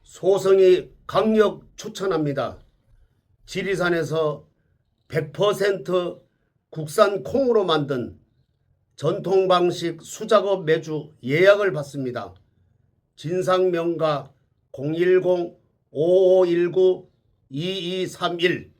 소성이 강력 추천합니다. 지리산에서 100% 국산 콩으로 만든 전통 방식 수작업 매주 예약을 받습니다. 진상명가 010-5519-2231.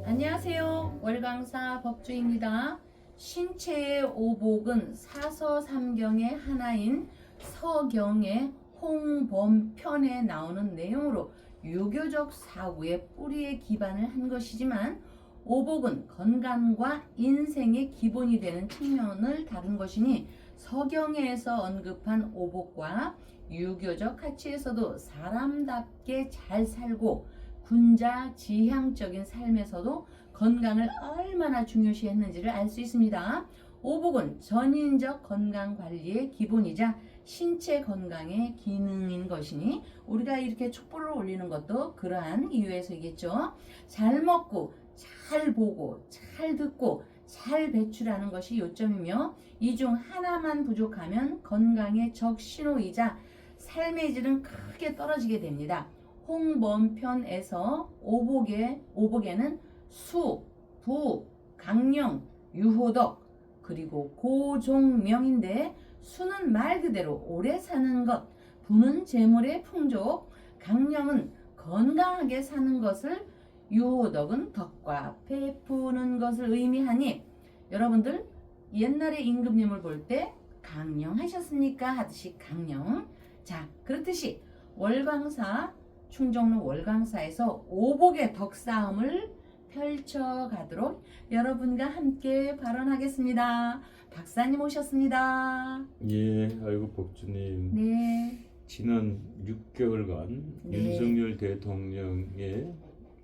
안녕하세요. 월강사 법주입니다. 신체의 오복은 사서삼경의 하나인 서경의 홍범편에 나오는 내용으로 유교적 사고의 뿌리에 기반을 한 것이지만 오복은 건강과 인생의 기본이 되는 측면을 다룬 것이니 서경에서 언급한 오복과 유교적 가치에서도 사람답게 잘 살고 군자지향적인 삶에서도 건강을 얼마나 중요시했는지를 알 수 있습니다. 오복은 전인적 건강관리의 기본이자 신체 건강의 기능인 것이니 우리가 이렇게 촛불을 올리는 것도 그러한 이유에서이겠죠. 잘 먹고 잘 보고 잘 듣고 잘 배출하는 것이 요점이며 이 중 하나만 부족하면 건강의 적신호이자 삶의 질은 크게 떨어지게 됩니다. 홍범편에서 오복에는 수, 부, 강령, 유호덕 그리고 고종명인데 수는 말 그대로 오래 사는 것, 부는 재물의 풍족, 강령은 건강하게 사는 것을, 유호덕은 덕과 베푸는 것을 의미하니 여러분들 옛날에 임금님을 볼 때 강령하셨습니까? 하듯이 강령. 자, 그렇듯이 월광사 충정로 월광사에서 오복의 덕싸움을 펼쳐가도록 여러분과 함께 발언하겠습니다. 박사님 오셨습니다. 예, 아이고 법주님. 네. 지난 6개월간 네. 윤석열 대통령의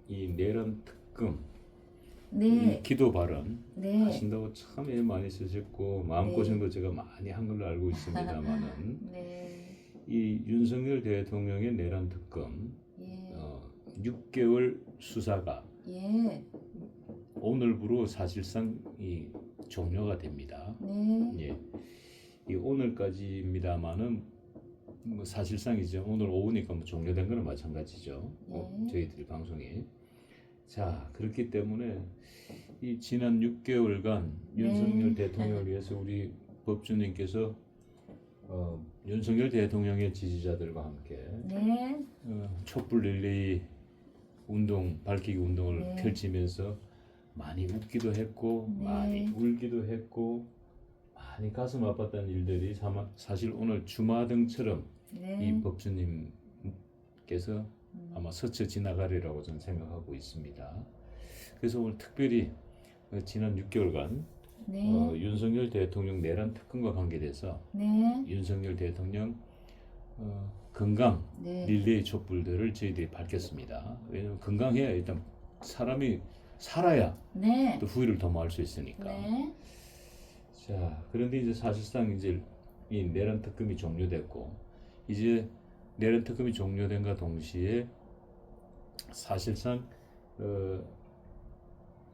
이 내란 특검, 네. 이 기도 발언 네. 하신다고 참 애 많이 쓰셨고 마음고생도 제가 많이 한 걸로 알고 있습니다만은 네. 이 윤석열 대통령의 내란 특검 예. 6개월 수사가 예. 오늘부로 사실상 이 종료가 됩니다. 네. 예, 이 오늘까지입니다만은 뭐 사실상 이제 오늘 오후니까 뭐 종료된 거는 마찬가지죠. 저희들이 방송이. 자, 그렇기 때문에 이 지난 6개월간 윤석열 대통령을 위해서 우리 법주님께서 윤석열 대통령의 지지자들과 함께 네. 촛불 릴레이 운동, 밝히기 운동을 네. 펼치면서 많이 웃기도 했고 네. 많이 울기도 했고 많이 가슴 아팠던 일들이 사실 오늘 주마등처럼 네. 이 법주님께서 아마 스쳐 지나가리라고 저는 생각하고 있습니다. 그래서 오늘 특별히 지난 6개월간 네. 윤석열 대통령 내란 특검과 관계돼서 네. 윤석열 대통령 건강 네. 릴레이 촛불들을 저희들이 밝혔습니다. 왜냐하면 건강해야 일단 사람이 살아야 네. 또 후회를 도모할 수 있으니까. 네. 자, 그런데 이제 사실상 이제 이 내란 특검이 종료됐고 이제 내란 특검이 종료된과 동시에 사실상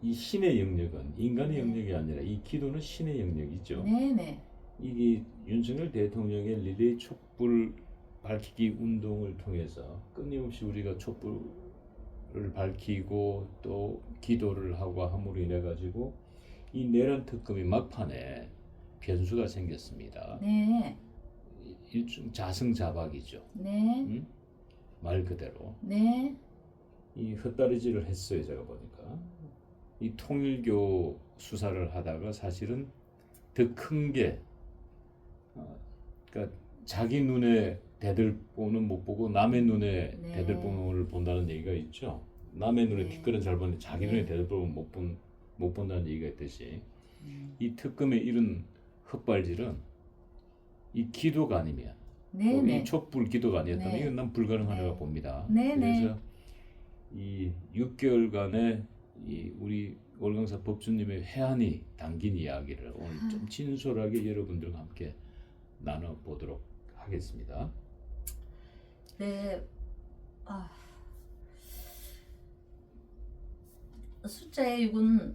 이 신의 영역은 인간의 영역이 아니라 이 기도는 신의 영역이죠. 네네. 이게 윤석열 대통령의 릴레이 촛불 밝히기 운동을 통해서 끊임없이 우리가 촛불을 밝히고 또 기도를 하고 함으로 인해 가지고 이 내란 특검이 막판에 변수가 생겼습니다. 네. 일종 자승자박이죠. 네. 말 그대로 네. 이 헛다리질을 했어요. 제가 보니까 이 통일교 수사를 하다가 사실은 더 큰 게 그러니까 자기 눈에 대들보는 못 보고 남의 눈에 네. 대들보를 본다는 얘기가 있죠. 남의 눈에 네. 뒷걸은 잘 보는데 자기 네. 눈에 대들보는 못 본다는 얘기가 있듯이 이 특검의 이런 헛발질은 이 기도가 아니면 네네. 이 촛불 기도가 아니었다면 네. 이건 난 불가능하다고 네. 봅니다. 네네. 그래서 이 6개월간의 이 우리 월광사 법주님의 해안이 담긴 이야기를 오늘 좀 진솔하게 여러분들과 함께 나눠보도록 하겠습니다. 네. 숫자의 6은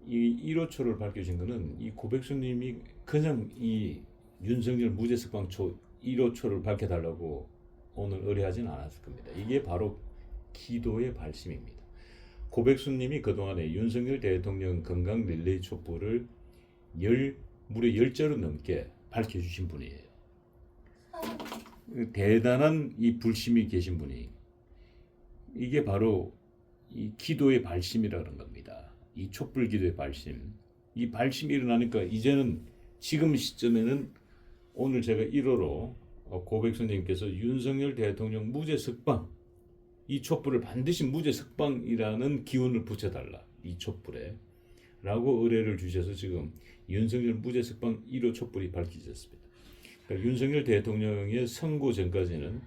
이 1호초를 밝혀진 거는 이 고백수님이 그냥 이 윤석열 무죄 석방초 1호초를 밝혀달라고 오늘 의뢰하진 않았을 겁니다. 이게 바로 기도의 발심입니다. 고백수님이 그동안에 윤석열 대통령 건강 릴레이 촛불을 무려 10자로 넘게 밝혀주신 분이에요. 대단한 이 불심이 계신 분이 이게 바로 이 기도의 발심이라는 겁니다. 이 촛불 기도의 발심. 이 발심이 일어나니까 이제는 지금 시점에는 오늘 제가 1호로 고백수님께서 윤석열 대통령 무죄 석방 이 촛불을 반드시 무죄 석방이라는 기운을 붙여달라 이 촛불에 라고 의뢰를 주셔서 지금 윤석열 무죄 석방 1호 촛불이 밝혀졌습니다. 그러니까 윤석열 대통령의 선고 전까지는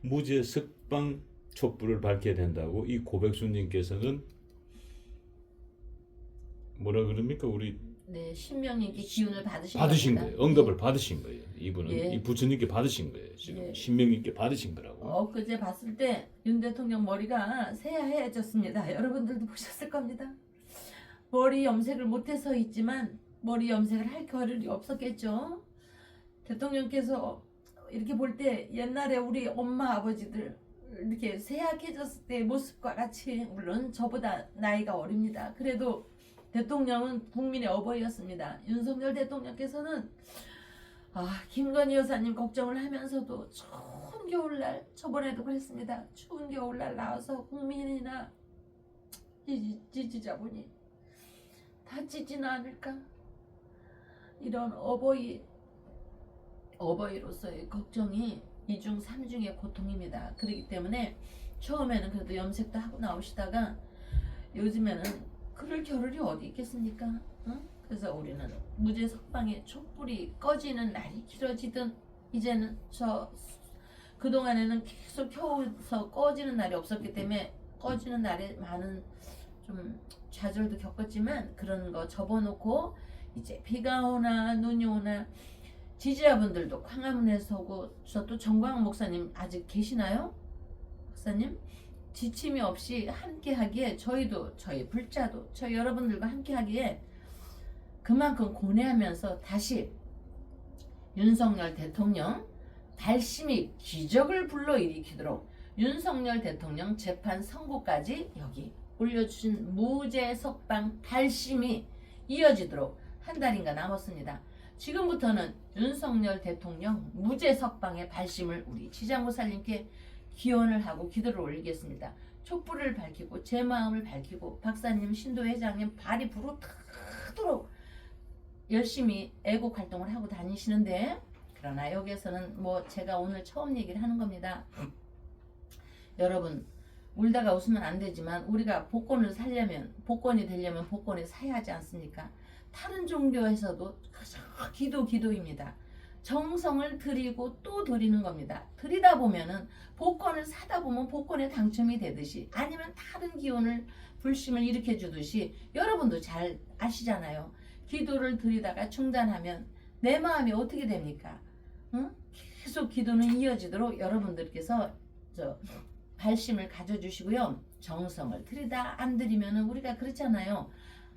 무죄 석방 촛불을 밝혀야 된다고 이 고백수님께서는 뭐라 그럽니까? 우리 네, 신명님께 기운을 받으신 받으신 겁니다. 거예요. 응답을 받으신 거예요. 이분은 예. 이 부처님께 받으신 거예요. 지금 예. 신명님께 받으신 거라고. 엊그제 봤을 때 윤 대통령 머리가 새하얘졌습니다. 여러분들도 보셨을 겁니다. 머리 염색을 못해서 있지만 머리 염색을 할 겨를이 없었겠죠. 대통령께서 이렇게 볼 때 옛날에 우리 엄마 아버지들 이렇게 새하얘졌을 때 모습과 같이 물론 저보다 나이가 어립니다. 그래도 대통령은 국민의 어버이였습니다. 윤석열 대통령께서는 김건희 여사님 걱정을 하면서도 추운 겨울날 저번에도 그랬습니다. 추운 겨울날 나와서 국민이나 지지자분이 다치지는 않을까 이런 어버이로서의 걱정이 이중 삼중의 고통입니다. 그렇기 때문에 처음에는 그래도 염색도 하고 나오시다가 요즘에는 그럴 겨를이 어디 있겠습니까? 응? 그래서 우리는 무죄 석방의 촛불이 꺼지는 날이 길어지든 이제는 그동안에는 계속 켜서 꺼지는 날이 없었기 때문에 꺼지는 날에 많은 좀 좌절도 겪었지만 그런 거 접어놓고 이제 비가 오나 눈이 오나 지지자분들도 광화문에서 오고 저 또 정광 목사님 아직 계시나요? 목사님? 지침이 없이 함께하기에 저희도 저희 불자도 저희 여러분들과 함께하기에 그만큼 고뇌하면서 다시 윤석열 대통령 발심이 기적을 불러일으키도록 윤석열 대통령 재판 선고까지 여기 올려주신 무죄 석방 발심이 이어지도록 한 달인가 남았습니다. 지금부터는 윤석열 대통령 무죄 석방의 발심을 우리 지장고살님께 기원을 하고 기도를 올리겠습니다. 촛불을 밝히고 제 마음을 밝히고 박사님, 신도회장님 발이 부르트도록 열심히 애국 활동을 하고 다니시는데 그러나 여기에서는 뭐 제가 오늘 처음 얘기를 하는 겁니다. 여러분 울다가 웃으면 안 되지만 우리가 복권이 되려면 복권을 사야 하지 않습니까? 다른 종교에서도 기도입니다. 정성을 드리고 또 드리는 겁니다. 드리다 보면은 복권을 사다 보면 복권에 당첨이 되듯이 아니면 다른 기운을 불심을 일으켜 주듯이 여러분도 잘 아시잖아요. 기도를 드리다가 중단하면 내 마음이 어떻게 됩니까? 응? 계속 기도는 이어지도록 여러분들께서 발심을 가져주시고요. 정성을 드리다 안 드리면은 우리가 그렇잖아요.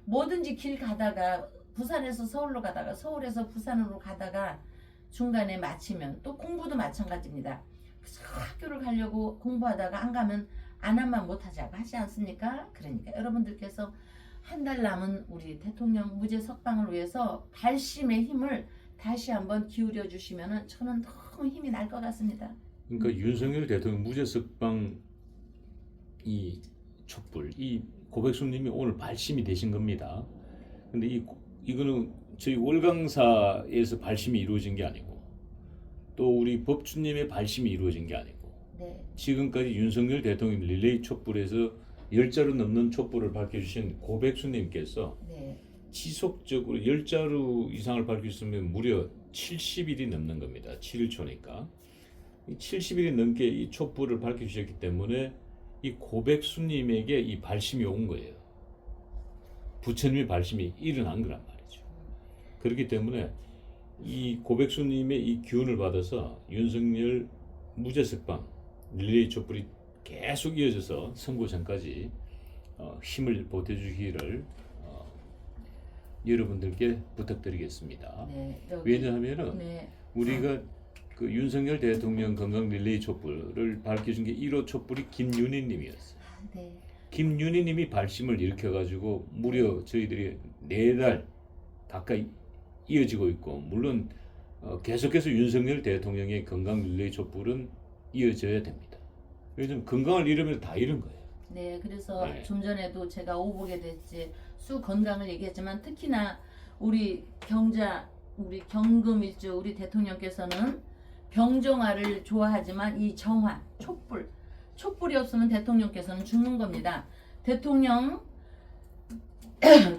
뭐든지 길 가다가 부산에서 서울로 가다가 서울에서 부산으로 가다가 중간에 마치면 또 공부도 마찬가지입니다. 그래서 학교를 가려고 공부하다가 안 가면 안 하면 못하자고 하지 않습니까? 그러니까 여러분들께서 한 달 남은 우리 대통령 무죄 석방을 위해서 발심의 힘을 다시 한번 기울여 주시면 저는 너무 힘이 날 것 같습니다. 그러니까 윤석열 대통령 무죄 석방 이 촛불 이 고백수님이 오늘 발심이 되신 겁니다. 근데 이거는 저희 월강사에서 발심이 이루어진 게 아니고 또 우리 법주님의 발심이 이루어진 게 아니고 네. 지금까지 윤석열 대통령 릴레이 촛불에서 10자루 넘는 촛불을 밝혀주신 고백수님께서 네. 지속적으로 10자루 이상을 밝혔으면 무려 70일이 넘는 겁니다. 7일초니까 70일이 넘게 이 촛불을 밝혀주셨기 때문에 이 고백수님에게 이 발심이 온 거예요. 부처님의 발심이 일어난 거란 말이죠. 그렇기 때문에 이 고백수님의 이 기운을 받아서 윤석열 무죄 석방 릴레이 촛불이 계속 이어져서 선고 전까지 힘을 보태주기를 여러분들께 부탁드리겠습니다. 네, 여기, 왜냐하면은 네, 우리가 그 윤석열 대통령 건강 릴레이 촛불을 밝혀준 게 1호 촛불이 김윤희님이었어요. 네, 김윤희님이 발심을 일으켜가지고 무려 저희들이 4달 가까이 이어지고 있고, 물론 계속해서 윤석열 대통령의 건강 릴레이 촛불은 이어져야 됩니다. 요즘 건강을 잃으면 다 잃은 거예요. 네. 그래서 네. 좀 전에도 제가 오보게 됐지 수 건강을 얘기했지만 특히나 우리 경자, 우리 경금일주 우리 대통령께서는 병정화를 좋아하지만 이 정화, 촛불이 없으면 대통령께서는 죽는 겁니다. 대통령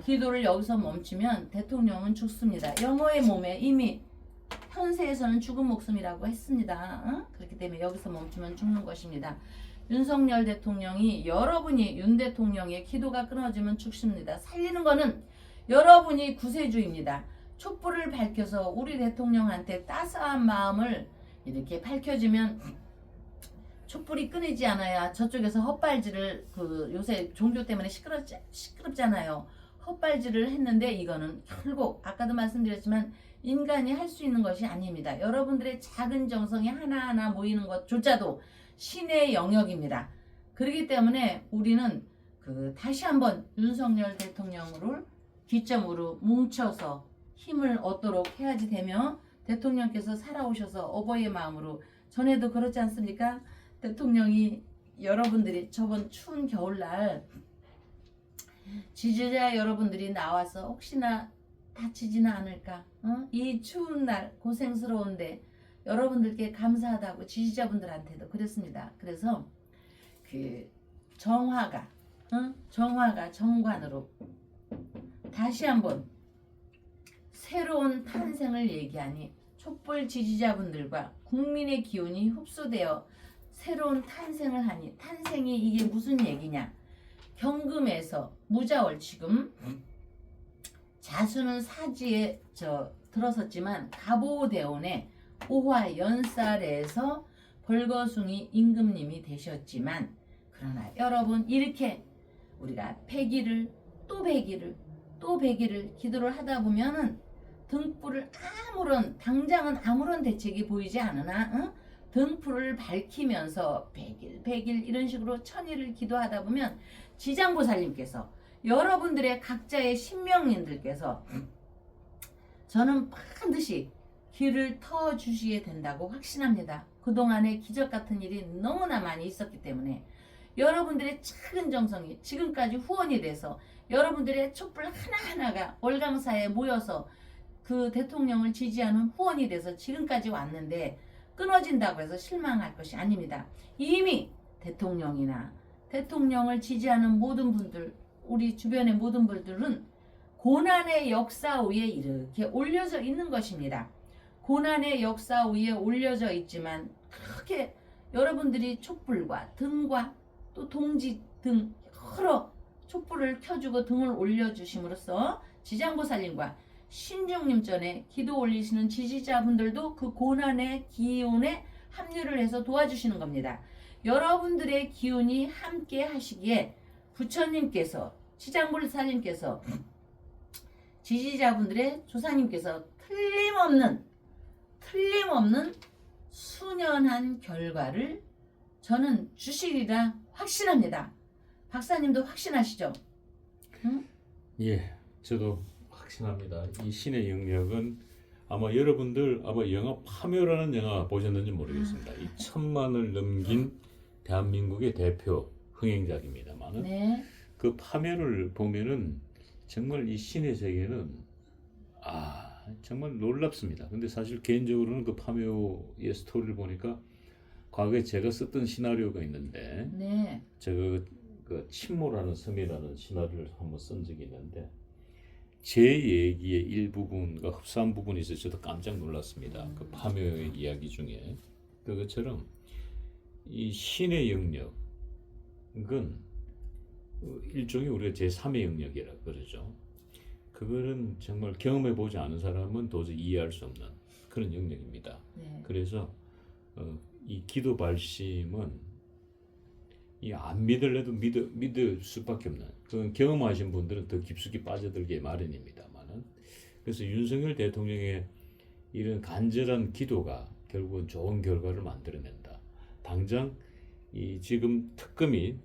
기도를 여기서 멈추면 대통령은 죽습니다. 영어의 몸에 이미 현세에서는 죽은 목숨이라고 했습니다. 그렇기 때문에 여기서 멈추면 죽는 것입니다. 윤석열 대통령이 여러분이 윤 대통령의 기도가 끊어지면 죽습니다. 살리는 거는 여러분이 구세주입니다. 촛불을 밝혀서 우리 대통령한테 따스한 마음을 이렇게 밝혀지면 촛불이 끊이지 않아야 저쪽에서 헛발질을 요새 종교 때문에 시끄럽잖아요. 헛발질을 했는데 이거는 결국 아까도 말씀드렸지만 인간이 할 수 있는 것이 아닙니다. 여러분들의 작은 정성이 하나하나 모이는 것조차도 신의 영역입니다. 그렇기 때문에 우리는 다시 한번 윤석열 대통령을 기점으로 뭉쳐서 힘을 얻도록 해야지 되며 대통령께서 살아오셔서 어버이의 마음으로 전에도 그렇지 않습니까? 대통령이 여러분들이 저번 추운 겨울날 지지자 여러분들이 나와서 혹시나 다치지는 않을까? 이 추운 날 고생스러운데 여러분들께 감사하다고 지지자분들한테도 그랬습니다. 그래서 정화가 정관으로 다시 한번 새로운 탄생을 얘기하니 촛불 지지자분들과 국민의 기운이 흡수되어 새로운 탄생을 하니 탄생이 이게 무슨 얘기냐? 경금에서 무자월 지금 자수는 사지에 들어섰지만 갑오대운에 오화 연살에서 벌거숭이 임금님이 되셨지만 그러나 여러분 이렇게 우리가 100일을 또 100일을 또 100일을 기도를 하다 보면은 등불을 당장은 아무런 대책이 보이지 않으나 등불을 밝히면서 100일 100일 이런 식으로 1000일을 기도하다 보면 지장보살님께서 여러분들의 각자의 신명님들께서 저는 반드시 길을 터주셔야 된다고 확신합니다. 그동안에 기적같은 일이 너무나 많이 있었기 때문에 여러분들의 작은 정성이 지금까지 후원이 돼서 여러분들의 촛불 하나하나가 월강사에 모여서 그 대통령을 지지하는 후원이 돼서 지금까지 왔는데 끊어진다고 해서 실망할 것이 아닙니다. 이미 대통령이나 대통령을 지지하는 모든 분들, 우리 주변의 모든 분들은 고난의 역사 위에 이렇게 올려져 있는 것입니다. 고난의 역사 위에 올려져 있지만 그렇게 여러분들이 촛불과 등과 또 동지 등 여러 촛불을 켜주고 등을 올려주심으로써 지장보살님과 신중님 전에 기도 올리시는 지지자분들도 그 고난의 기운에 합류를 해서 도와주시는 겁니다. 여러분들의 기운이 함께 하시기에 부처님께서 지장보살님께서 지지자분들의 조상님께서 틀림없는 수년한 결과를 저는 주시리라 확신합니다. 박사님도 확신하시죠? 응? 예, 저도 확신합니다. 이 신의 영역은 여러분들 영화 파묘라는 영화 보셨는지 모르겠습니다. 이 1000만을 넘긴 대한민국의 대표 흥행작입니다만은 네. 그 파묘를 보면은 정말 이 신의 세계는 정말 놀랍습니다. 근데 사실 개인적으로는 그 파묘의 스토리를 보니까 과거에 제가 썼던 시나리오가 있는데 네. 그 침모라는 섬이라는 시나리오를 한번 쓴 적이 있는데 제 얘기의 일부분과 흡사한 부분이 있어서 저도 깜짝 놀랐습니다. 그 파묘의 이야기 중에 그것처럼 이 신의 영역은 일종의 우리가 제3의 영역이라 그러죠. 그거는 정말 경험해보지 않은 사람은 도저히 이해할 수 없는 그런 영역입니다. 네. 그래서 이 기도 발심은 안 믿을래도 믿을 수밖에 없는 그건 경험하신 분들은 더 깊숙이 빠져들게 마련입니다만은 그래서 윤석열 대통령의 이런 간절한 기도가 결국은 좋은 결과를 만들어낸다. 당장 이 지금 특검이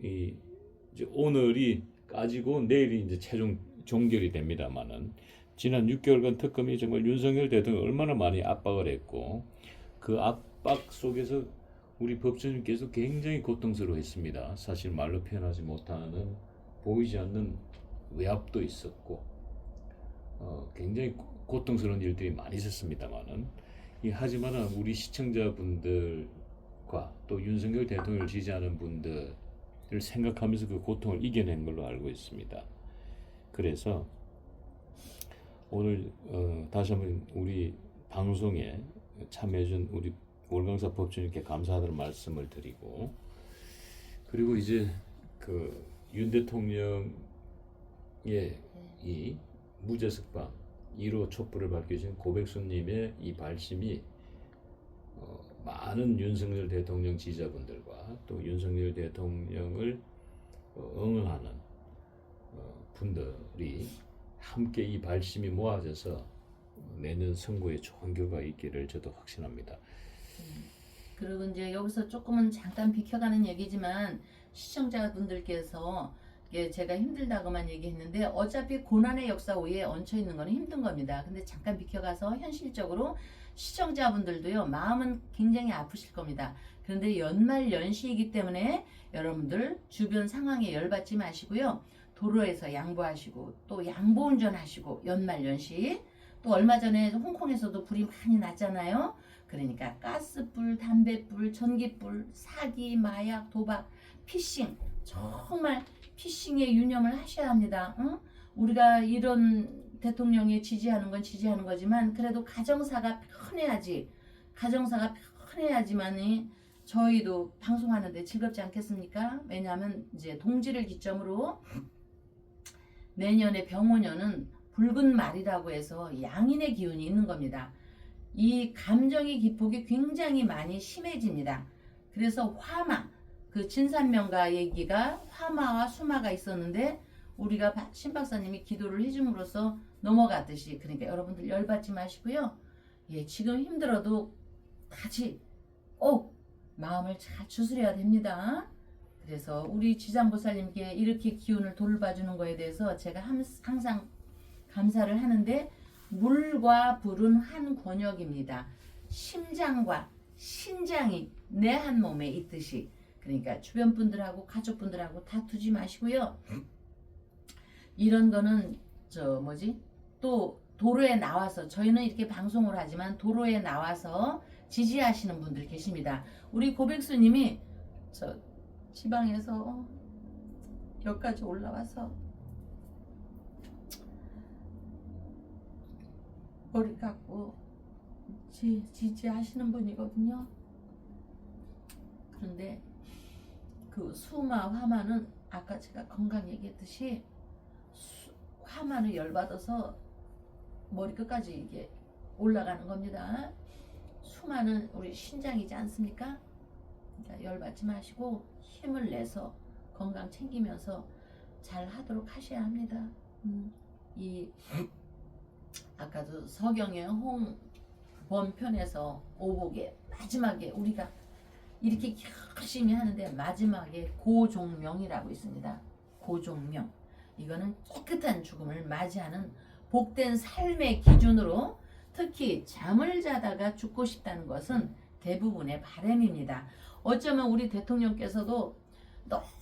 이제 오늘이 까지고 내일이 이제 최종 종결이 됩니다만은 지난 6개월간 특검이 정말 윤석열 대통령 얼마나 많이 압박을 했고 그 압박 속에서 우리 법조인께서 굉장히 고통스러워했습니다. 사실 말로 표현하지 못하는 보이지 않는 외압도 있었고 굉장히 고통스러운 일들이 많이 있었습니다만은 하지만 우리 시청자분들과 또 윤석열 대통령을 지지하는 분들을 생각하면서 그 고통을 이겨낸 걸로 알고 있습니다. 그래서 오늘 다시 한번 우리 방송에 참여해준 우리 월강사 법조인께 감사하다는 말씀을 드리고, 그리고 이제 그 윤 대통령의 이 무죄석방 1호 촛불을 밝히신 고백수님의 이 발심이 많은 윤석열 대통령 지지자분들과 또 윤석열 대통령을 응원하는 분들이 함께 이 발심이 모아져서 내년 선거에 좋은 결과가 있기를 저도 확신합니다. 그리고 이제 여기서 조금은 잠깐 비켜가는 얘기지만 시청자분들께서 제가 힘들다고만 얘기했는데 어차피 고난의 역사 위에 얹혀 있는 거는 힘든 겁니다. 근데 잠깐 비켜가서 현실적으로 시청자분들도요, 마음은 굉장히 아프실 겁니다. 그런데 연말 연시이기 때문에 여러분들 주변 상황에 열받지 마시고요. 도로에서 양보하시고 또 양보 운전하시고 연말 연시 또 얼마 전에 홍콩에서도 불이 많이 났잖아요. 그러니까 가스불, 담배불, 전기불, 사기, 마약, 도박, 피싱 정말 피싱에 유념을 하셔야 합니다. 응? 우리가 이런 대통령에 지지하는 건 지지하는 거지만 그래도 가정사가 편해야지만이 저희도 방송하는데 즐겁지 않겠습니까? 왜냐하면 이제 동지를 기점으로 내년에 병오년은 붉은 말이라고 해서 양인의 기운이 있는 겁니다. 이 감정의 기폭이 굉장히 많이 심해집니다. 그래서 화마, 그 진산명가 얘기가 화마와 수마가 있었는데 우리가 신 박사님이 기도를 해줌으로써 넘어갔듯이, 그러니까 여러분들 열받지 마시고요. 예, 지금 힘들어도 같이 꼭 마음을 잘 추스려야 됩니다. 그래서 우리 지장보살님께 이렇게 기운을 돌봐주는 거에 대해서 제가 항상 감사를 하는데, 물과 불은 한 권역입니다. 심장과 신장이 내 한 몸에 있듯이, 그러니까 주변 분들하고 가족분들하고 다투지 마시고요. 이런 거는 또 도로에 나와서, 저희는 이렇게 방송을 하지만 도로에 나와서 지지하시는 분들 계십니다. 우리 고백수님이 지방에서 여기까지 올라와서 머리 깎고 지지하시는 분이거든요. 그런데 그 수마, 화마는 아까 제가 건강 얘기했듯이 화마는 열받아서 머리 끝까지 이게 올라가는 겁니다. 수마는 우리 신장이지 않습니까? 그러니까 열받지 마시고 힘을 내서 건강 챙기면서 잘 하도록 하셔야 합니다. 아까도 서경의 홍범편에서 오복에 마지막에 우리가 이렇게 열심히 하는데 마지막에 고종명이라고 있습니다. 고종명. 이거는 깨끗한 죽음을 맞이하는 복된 삶의 기준으로, 특히 잠을 자다가 죽고 싶다는 것은 대부분의 바람입니다. 어쩌면 우리 대통령께서도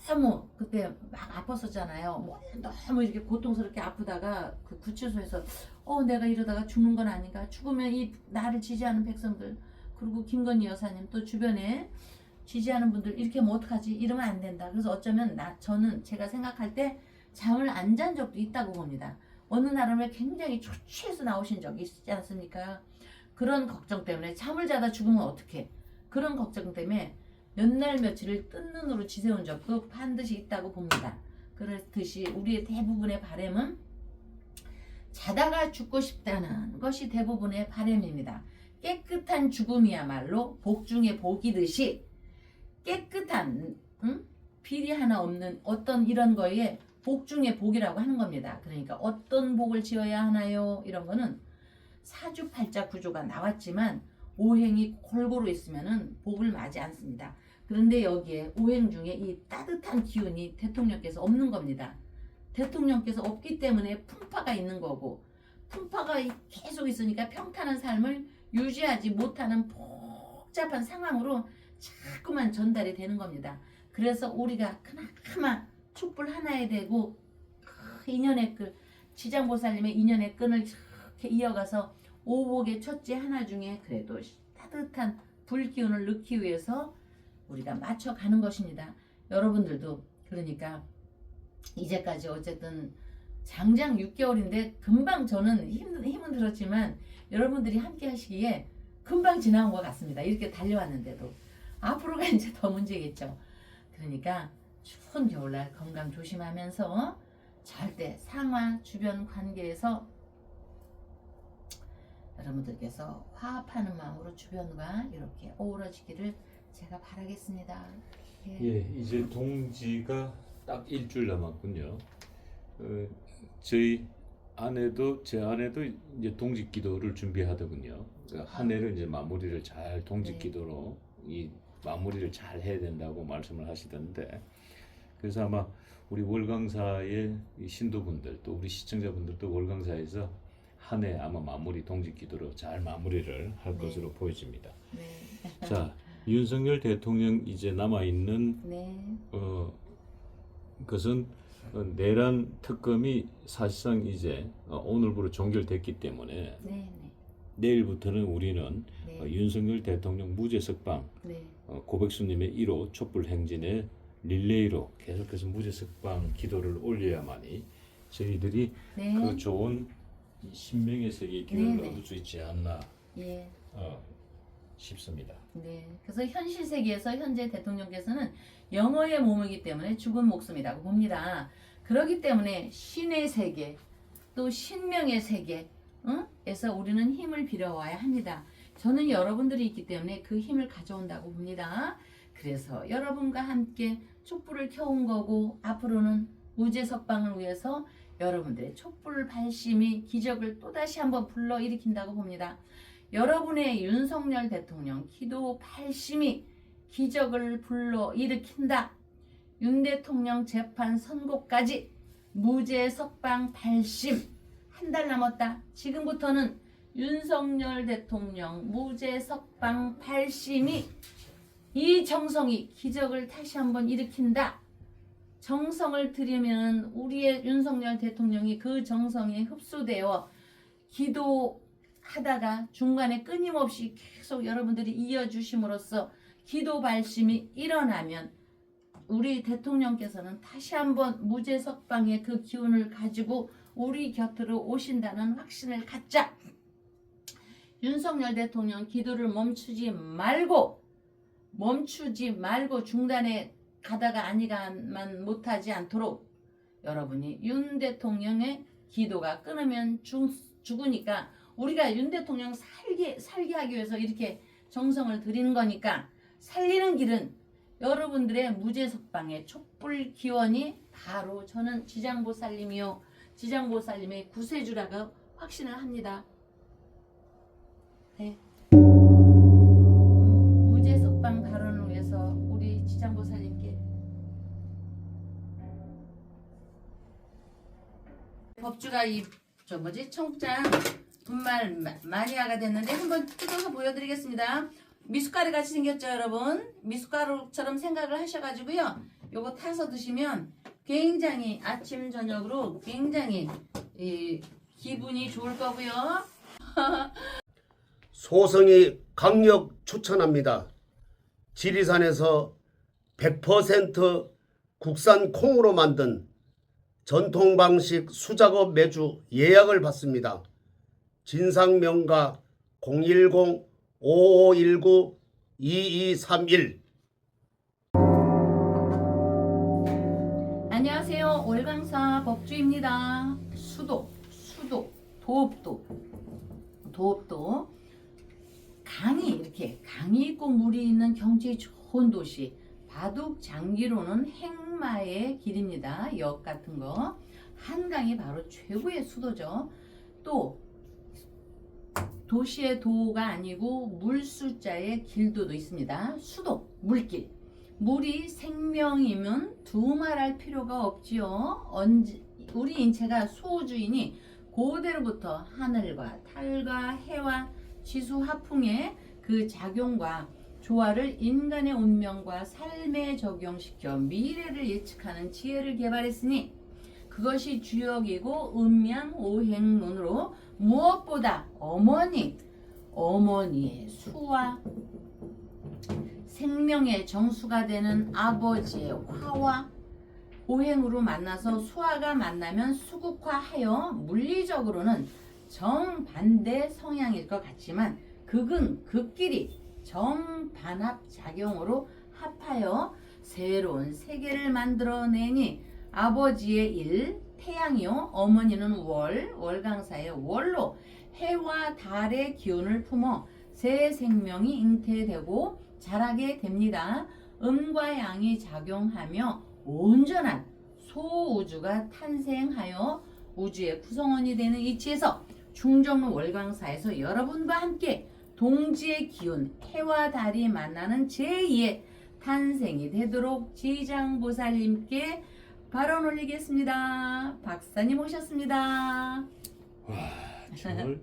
너무 그때 막 아팠었잖아요. 너무 이렇게 고통스럽게 아프다가 그 구치소에서 내가 이러다가 죽는 건 아닌가, 죽으면 이 나를 지지하는 백성들, 그리고 김건희 여사님 또 주변에 지지하는 분들 이렇게 하면 어떡하지, 이러면 안 된다. 그래서 어쩌면 저는 제가 생각할 때 잠을 안 잔 적도 있다고 봅니다. 어느 날은 굉장히 초췌해서 나오신 적이 있지 않습니까? 그런 걱정 때문에 잠을 자다 죽으면 어떡해, 그런 걱정 때문에 몇 날 며칠을 뜬 눈으로 지새운 적도 반드시 있다고 봅니다. 그렇듯이 우리의 대부분의 바람은 자다가 죽고 싶다는 것이 대부분의 바람입니다. 깨끗한 죽음이야말로 복 중에 복이듯이 깨끗한 비리 하나 없는 어떤 이런 거에 복 중에 복이라고 하는 겁니다. 그러니까 어떤 복을 지어야 하나요? 이런 거는 사주팔자 구조가 나왔지만 오행이 골고루 있으면은 복을 맞지 않습니다. 그런데 여기에 오행 중에 이 따뜻한 기운이 대통령께서 없는 겁니다. 대통령께서 없기 때문에 풍파가 있는 거고, 풍파가 계속 있으니까 평탄한 삶을 유지하지 못하는 복잡한 상황으로 자꾸만 전달이 되는 겁니다. 그래서 우리가 그나마 촛불 하나에 대고 그 인연의 끈, 지장보살님의 인연의 끈을 이렇게 이어가서 오복의 첫째 하나 중에 그래도 따뜻한 불기운을 넣기 위해서 우리가 맞춰가는 것입니다. 여러분들도 그러니까 이제까지 어쨌든 장장 6개월인데 금방 저는 힘은 들었지만 여러분들이 함께 하시기에 금방 지나온 것 같습니다. 이렇게 달려왔는데도 앞으로가 이제 더 문제겠죠. 그러니까 추운 겨울날 건강 조심하면서 절대 상하 주변 관계에서 여러분들께서 화합하는 마음으로 주변과 이렇게 어우러지기를 제가 바라겠습니다. 예, 이제 동지가 딱 일주일 남았군요. 저희 제 아내도 이제 동지 기도를 준비하더군요. 한 해를 이제 마무리를 잘 동지 기도로 이 마무리를 잘 해야 된다고 말씀을 하시던데, 그래서 아마 우리 월강사의 이 신도분들 또 우리 시청자분들도 월강사에서 한 해 아마 마무리 동지 기도로 잘 마무리를 할 것으로 보여집니다. 네. 자, 윤석열 대통령 이제 남아 있는 네. 그것은 내란 특검이 사실상 이제 오늘부로 종결됐기 때문에 네. 내일부터는 우리는 네. 윤석열 대통령 무죄 석방 네. 고백수님의 1호 촛불 행진의 릴레이로 계속해서 무죄 석방 기도를 올려야만이 저희들이 네. 그 좋은 이 신명의 세계의 기회를 네. 얻을 수 있지 않나 예. 싶습니다. 네. 그래서 현실 세계에서 현재 대통령께서는 영어의 몸이기 때문에 죽은 목숨이라고 봅니다. 그렇기 때문에 신의 세계, 또 신명의 세계, 에서 우리는 힘을 빌어와야 합니다. 저는 여러분들이 있기 때문에 그 힘을 가져온다고 봅니다. 그래서 여러분과 함께 촛불을 켜온 거고, 앞으로는 무죄 석방을 위해서 여러분들의 촛불 발심이 기적을 또다시 한번 불러일으킨다고 봅니다. 여러분의 윤석열 대통령 기도 발심이 기적을 불러일으킨다. 윤 대통령 재판 선고까지 무죄 석방 발심. 한 달 남았다. 지금부터는 윤석열 대통령 무죄 석방 발심이 이 정성이 기적을 다시 한번 일으킨다. 정성을 들이면 우리의 윤석열 대통령이 그 정성에 흡수되어 기도하다가 중간에 끊임없이 계속 여러분들이 이어주심으로써 기도 발심이 일어나면 우리 대통령께서는 다시 한번 무죄 석방의 그 기운을 가지고 우리 곁으로 오신다는 확신을 갖자. 윤석열 대통령 기도를 멈추지 말고 중단에 가다가 아니가만 못하지 않도록 여러분이 윤 대통령의 기도가 끊으면 죽으니까 우리가 윤 대통령 살게 하기 위해서 이렇게 정성을 들이는 거니까 살리는 길은 여러분들의 무죄 석방의 촛불 기원이 바로 저는 지장보살님이요, 지장보살님의 구세주라고 확신을 합니다. 네. 무죄 석방 발언을 위해서 우리 지장보살님께 법주가 청장 분말 마니아가 됐는데 한번 뜯어서 보여드리겠습니다. 미숫가루 같이 생겼죠, 여러분? 미숫가루처럼 생각을 하셔가지고요. 요거 타서 드시면 굉장히 아침 저녁으로 굉장히 기분이 좋을 거고요. 소성이 강력 추천합니다. 지리산에서 100% 국산 콩으로 만든 전통 방식 수작업 매주 예약을 받습니다. 진상명가 010-5519-2231. 안녕하세요. 월강사 법주입니다. 수도, 도읍도 강이 있고 물이 있는 경치 좋은 도시 바둑 장기로는 천마의 길입니다. 역 같은 거. 한강이 바로 최고의 수도죠. 또 도시의 도가 아니고 물수자의 길도도 있습니다. 수도, 물길. 물이 생명이면 두말할 필요가 없지요. 우리 인체가 소주이니 고대로부터 하늘과 달과 해와 지수 화풍의 그 작용과 조화를 인간의 운명과 삶에 적용시켜 미래를 예측하는 지혜를 개발했으니 그것이 주역이고 음양오행론으로 무엇보다 어머니의 수와 생명의 정수가 되는 아버지의 화와 오행으로 만나서 수화가 만나면 수국화하여 물리적으로는 정반대 성향일 것 같지만 극은 극끼리 정반합 작용으로 합하여 새로운 세계를 만들어내니 아버지의 일 태양이요 어머니는 월강사의 월로 해와 달의 기운을 품어 새 생명이 잉태되고 자라게 됩니다. 음과 양이 작용하며 온전한 소우주가 탄생하여 우주의 구성원이 되는 이치에서 중정로 월광사에서 여러분과 함께 동지의 기운 해와 달이 만나는 제2의 탄생이 되도록 지장보살님께 발언 올리겠습니다. 박사님 오셨습니다. 와 정말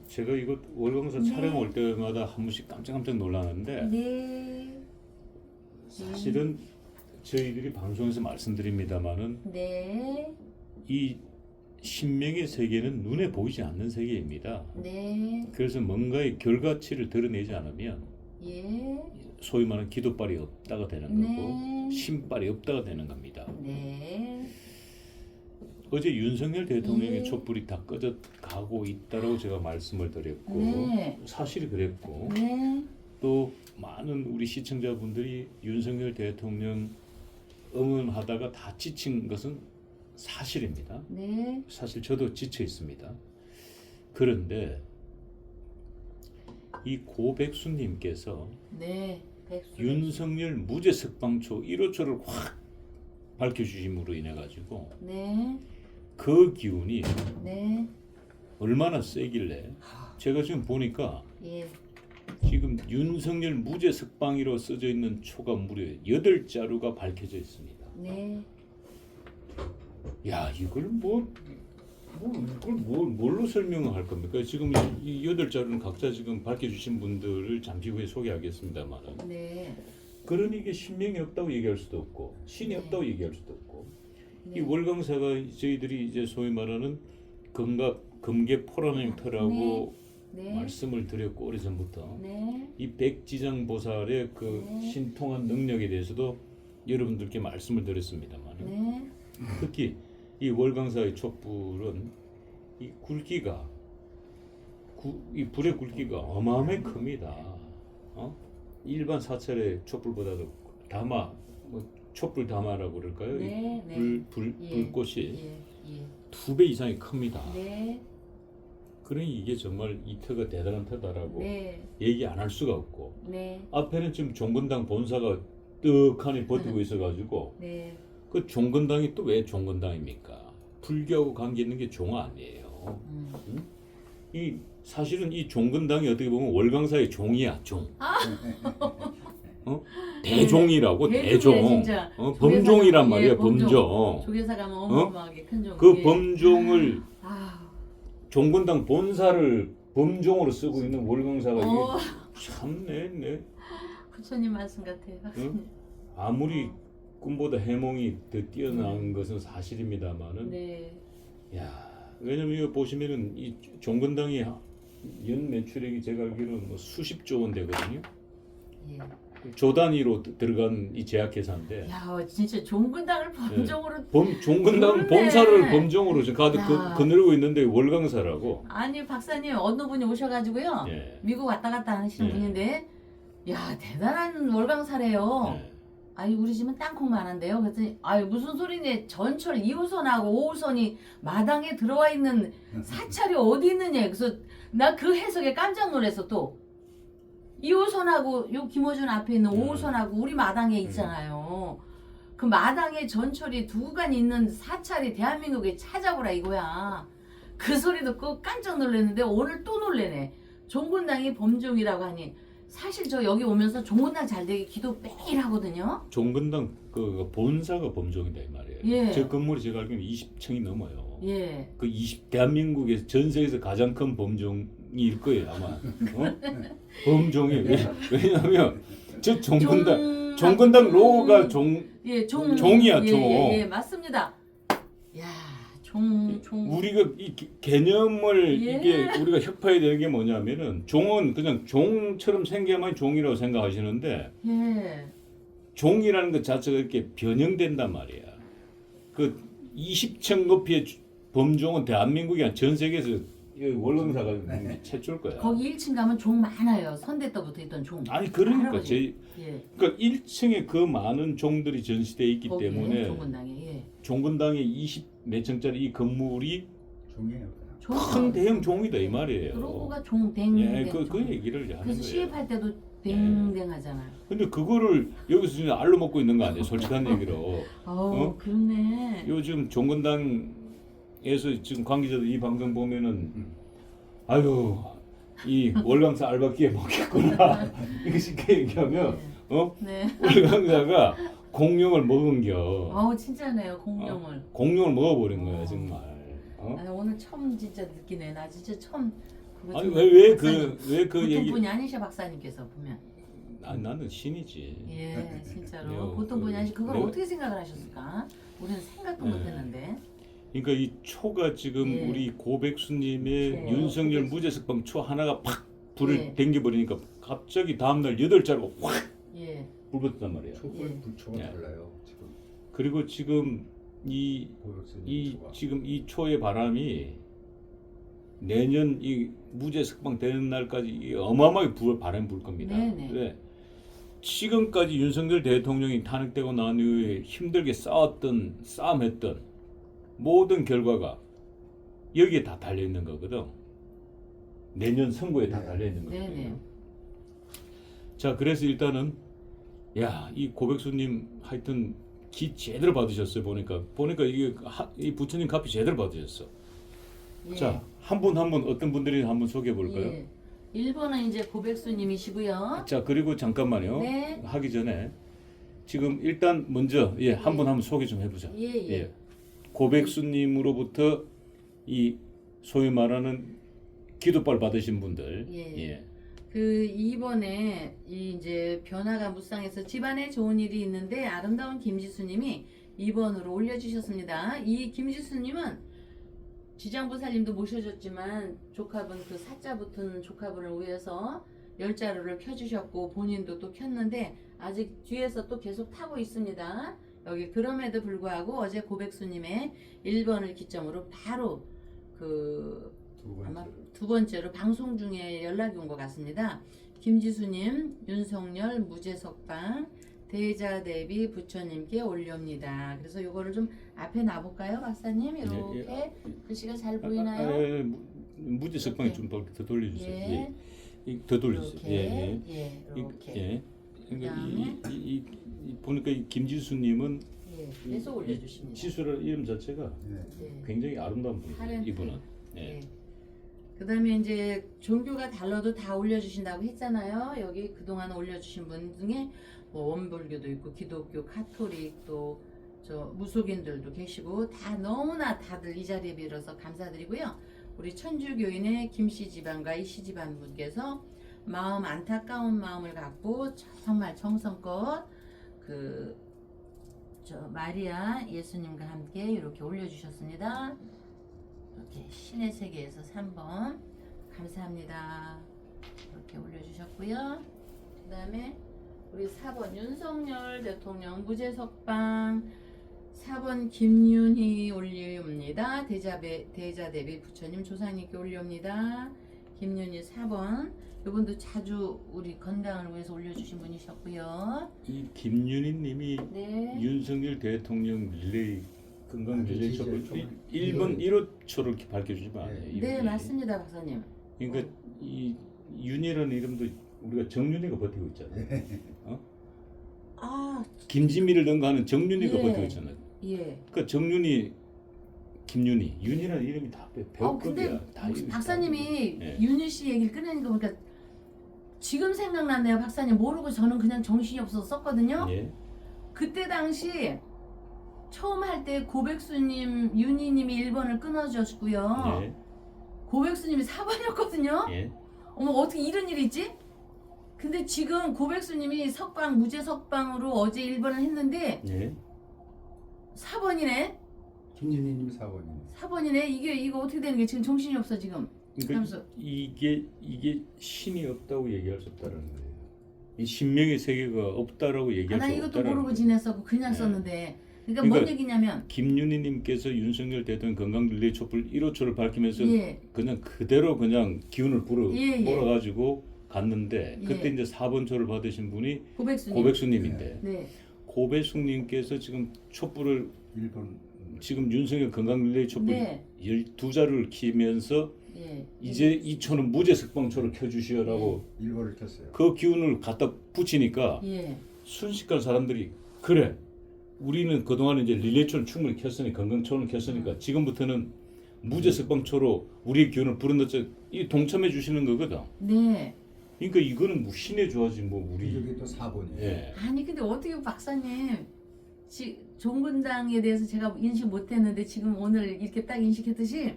제가 이거 월광사 촬영 올 때마다 한 번씩 깜짝 놀라는데 네. 사실은 저희들이 방송에서 말씀드립니다만은 네. 이 신명의 세계는 눈에 보이지 않는 세계입니다. 네. 그래서 뭔가의 결과치를 드러내지 않으면 예. 소위 말하는 기도빨이 없다가 되는 네. 거고 신빨이 없다가 되는 겁니다. 네. 어제 윤석열 대통령의 네. 촛불이 다 꺼져 가고 있다라고 제가 말씀을 드렸고 네. 사실이 그랬고 네. 또 많은 우리 시청자분들이 윤석열 대통령 응원하다가 다 지친 것은 사실입니다. 네. 사실 저도 지쳐 있습니다. 그런데 이 고백수님께서 네. 백수. 윤석열 무죄 석방초 1호초를 확 밝혀주심으로 인해 가지고 네. 그 기운이 네. 얼마나 세길래 제가 지금 보니까 예. 지금 윤석열 무죄 석방이로 써져 있는 초가 무려 8자루가 밝혀져 있습니다. 네. 야 이걸 뭘로 설명할 겁니까? 지금 이 8자루는 각자 지금 밝혀주신 분들을 잠시 후에 소개하겠습니다만 네. 그러니 이게 신명이 없다고 얘기할 수도 없고 신이 네. 없다고 얘기할 수도 없고 네. 이 월광사가 저희들이 이제 소위 말하는 금계 포라멘터라고 네. 말씀을 드렸고 오래전부터 네. 이 백지장보살의 그 네. 신통한 능력에 대해서도 여러분들께 말씀을 드렸습니다만 네. 특히 이 월광사의 촛불은 이 굵기가 이 불의 굵기가 어마어마하게 큽니다. 일반 사찰의 촛불보다도 촛불 담화라고 그럴까요? 네. 네. 예. 불꽃이 예. 예. 2배 이상이 큽니다. 네. 그러니 이게 정말 이 터가 대단한 터다라고 네. 얘기 안 할 수가 없고 네. 앞에는 지금 종건당 본사가 떡하니 버티고 있어가지고 네. 그 종건당이 또 왜 종건당입니까? 불교하고 관계 있는 게 종 아니에요. 이 사실은 이 종건당이 어떻게 보면 월광사의 종이야, 종. 대종이라고 대종이야, 대종. 진짜. 범종이란 말이야, 예, 범종. 범종. 조계사 가면 어마어마하게 큰 종. 그 예. 범종을 아. 종건당 본사를 범종으로 쓰고 있는 월광사가 어. 이게 참네. 부처님 말씀 같아요. 응? 아무리 꿈보다 해몽이 더 뛰어난 것은 사실입니다만은 네. 야 왜냐면 이거 보시면은 이 종건당이 연 매출액이 제가 알기로는 뭐 수십조 원 되거든요. 예. 조 단위로 들어간 이 제약회사인데 야, 진짜 종근당을 범종으로 종건당 그러네. 본사를 범종으로 지금 야. 거느리고 있는데 월광사라고. 아니 박사님 어느 분이 오셔가지고요 예. 미국 왔다 갔다 하시는 예. 분인데 야 대단한 월광사래요. 예. 아니 우리 집은 땅콩만 한대요. 그랬더니 아유 무슨 소리네 전철 2호선하고 5호선이 마당에 들어와 있는 사찰이 어디 있느냐. 그래서 나 그 해석에 깜짝 놀라서 또 2호선하고 요 김어준 앞에 있는 5호선하고 우리 마당에 있잖아요. 그 마당에 전철이 두 구간 있는 사찰이 대한민국에 찾아보라 이거야. 그 소리 듣고 깜짝 놀랐는데 오늘 또 놀래네. 종군당이 범종이라고 하니 사실 저 여기 오면서 종군당 잘 되게 기도 매일 하거든요. 종근당 그 본사가 범종이다 이 말이에요. 예. 저 건물이 제가 알기로는 20층이 넘어요. 예. 그 대한민국에서 전 세계에서 가장 큰 범종일 거예요 아마. 어? 범종이 왜냐하면 저 종근당 로고가 예, 종이야, 예, 종. 예, 맞습니다. 야, 종. 우리가 이 개념을 예. 이게 우리가 협파해야 되는 게 뭐냐면은 종은 그냥 종처럼 생겨야만 종이라고 생각하시는데 예. 종이라는 것 자체가 이렇게 변형된단 말이야. 그 20층 높이의 범종은 대한민국이 아니라 전 세계에서 월광사가 최초일 거야. 거기 1층 가면 종 많아요. 선대 때부터 있던 종. 아니 그러니까 할아버지. 예. 그러니까 1층에 그 많은 종들이 전시돼 있기 거기에 때문에 종군당에 예. 종근당의 20 몇 층짜리 이 건물이 종이에요. 큰 대형 종이다 이 말이에요. 로고가 종댕댕. 예, 그 얘기를 이제 하는 그래서 거예요. 시입할 때도 댕댕하잖아요. 근데 그거를 여기서 진짜 알로 먹고 있는 거 아니에요? 솔직한 얘기로. 어? 그렇네. 요즘 종근당에서 지금 관계자들 이 방송 보면은 아유 이 월광사 알바끼에 먹겠구나 이렇게 쉽게 얘기하면 어? 네. 월광사가 공룡을 먹은겨. 진짜네요. 공룡을. 공룡을 먹어버린 거야 정말. 어? 아, 오늘 처음 진짜 느끼네. 나 진짜 처음. 그거 아니 좀 왜 박사님, 그 보통 얘기? 분이 아니셔 박사님께서 보면. 나는 신이지. 예, 진짜로. 네, 보통 분이 아니시. 그걸 네. 어떻게 생각을 하셨을까? 우리는 생각도 네. 못했는데. 그러니까 이 초가 지금 예. 우리 고백수님의 초, 윤석열 고백수. 무죄석방 초 하나가 팍 불을 예. 댕겨버리니까 갑자기 다음날 8자루가 확 예. 불붙었단 말이에요. 촛불 예. 불초가 예. 달라요. 지금 그리고 지금 이 고백수님 지금 이 초의 바람이 내년 이 무죄석방 되는 날까지 이 어마어마하게 바람이 불 겁니다. 네네. 네. 지금까지 윤석열 대통령이 탄핵되고 난 이후에 힘들게 싸움했던 모든 결과가 여기에 다 달려 있는 거거든. 내년 선거에 다 달려 있는 거거든요. 네네. 자, 그래서 일단은 이 고백수님 하여튼 기 제대로 받으셨어요. 보니까 이게 이 부처님 값이 제대로 받으셨어. 예. 자, 한 분 어떤 분들이 한번 소개해 볼까요? 예. 1번은 이제 고백수님이시고요. 자, 그리고 잠깐만요. 네. 하기 전에 지금 일단 먼저 한 분 한번 소개 좀 해보자. 예. 고백수님으로부터 이 소위 말하는 기도발 받으신 분들. 예. 그 이번에 이제 변화가 무쌍해서 집안에 좋은 일이 있는데 아름다운 김지수님이 2번으로 올려주셨습니다. 이 김지수님은 지장보살님도 모셔줬지만 조카분 그 사자 붙은 조카분을 위해서 열자루를 켜주셨고 본인도 또 켰는데 아직 뒤에서 또 계속 타고 있습니다. 여기 그럼에도 불구하고 어제 고백수님의 1번을 기점으로 바로 그 아마 두 번째로 방송 중에 연락이 온 것 같습니다. 김지수님, 윤석열 무죄석방 대자 대비 부처님께 올려옵니다. 그래서 이거를 좀 앞에 놔볼까요, 박사님? 이렇게 글씨가 잘 보이나요? 무죄석방이 이렇게. 좀 더 돌려주세요. 예. 더 돌려주세요. 이렇게. 이렇게. 그러니까 그다음에 이 보니까 이 김지수님은 계속 올려주십니다. 지수라는 이름 자체가 예. 굉장히 아름다운 분이에요. 타렌트. 이분은. 예. 그다음에 이제 종교가 달라도 다 올려주신다고 했잖아요. 여기 그동안 올려주신 분 중에 뭐 원불교도 있고 기독교, 카톨릭 또 저 무속인들도 계시고 다 너무나 다들 이 자리에 빌어서 감사드리고요. 우리 천주교인의 김씨 집안과 이씨 집안 분께서 안타까운 마음을 갖고 정말 정성껏 마리아 예수님과 함께 이렇게 올려주셨습니다. 이렇게 신의 세계에서 3번 감사합니다. 이렇게 올려주셨고요. 그 다음에 우리 4번 윤석열 대통령 무죄석방 4번 김윤희 올리옵니다. 대자대비 부처님 조상님께 올리옵니다. 김윤희 4번 이분도 자주 우리 건강을 위해서 올려주신 분이셨고요. 이 김윤희님이 네. 윤석열 대통령 릴레이 건강 릴레이 촛불 네. 1번 1호초를 밝혀주시면 안 돼요. 네 이분이. 맞습니다 박사님. 그러니까 이 윤이라는 이름도 우리가 정윤이가 버티고 있잖아요. 어? 김지미를 능가하는 정윤이가 예. 버티고 있잖아요. 예. 그러니까 정윤이, 김윤이, 윤이라는 이름이 다 근데 배우급이야. 다 이름이 박사님이 다. 예. 윤희 씨 얘기를 꺼내니까 보니까 지금 생각났네요. 박사님 모르고 저는 그냥 정신이 없어서 썼거든요. 예. 그때 당시 처음 할 때 고백수님, 윤희님이 1번을 끊어줬고요. 예. 고백수님이 4번이었거든요. 예. 어머 어떻게 이런 일이 있지? 근데 지금 고백수님이 석방 무죄 석방으로 어제 1번을 했는데 예. 4번이네. 김윤희님 4번입니다. 4번이네. 이거 어떻게 되는 게 지금 정신이 없어 지금. 그러니까 하면서. 이게 신이 없다고 얘기할 수 없다는 거예요. 이 신명의 세계가 없다라고 얘기할 나 수 이것도 없다는 모르고 거예요. 지냈었고 그냥 네. 썼는데. 그러니까, 그러니까 뭔 얘기냐면 김윤희님께서 윤석열 대통령 건강 릴레이 촛불 1호초를 밝히면서 예. 그냥 그대로 그냥 기운을 예. 몰아가지고 갔는데 예. 그때 이제 4번 초를 받으신 분이 고백수님. 고백수님인데 네. 고백수님께서 지금 촛불을 1번 지금 윤석열 건강 릴레이 촛불 네. 12자루를 키면서 예. 이제 이 초는 무죄 석방초를 켜주시오라고 1번을 켰어요. 그 기운을 갖다 붙이니까 예. 순식간 사람들이 그래 우리는 그동안 이제 릴레이초를 충분히 켰으니 건강초는 켰으니까 지금부터는 무죄 석방초로 우리의 기운을 불어넣자 이 동참해 주시는 거거든. 네. 그러니까 이거는 뭐 신의 조화지 뭐 우리 이게 또 4번이에요. 예. 아니 근데 어떻게 박사님 종군당에 대해서 제가 인식 못했는데 지금 오늘 이렇게 딱 인식했듯이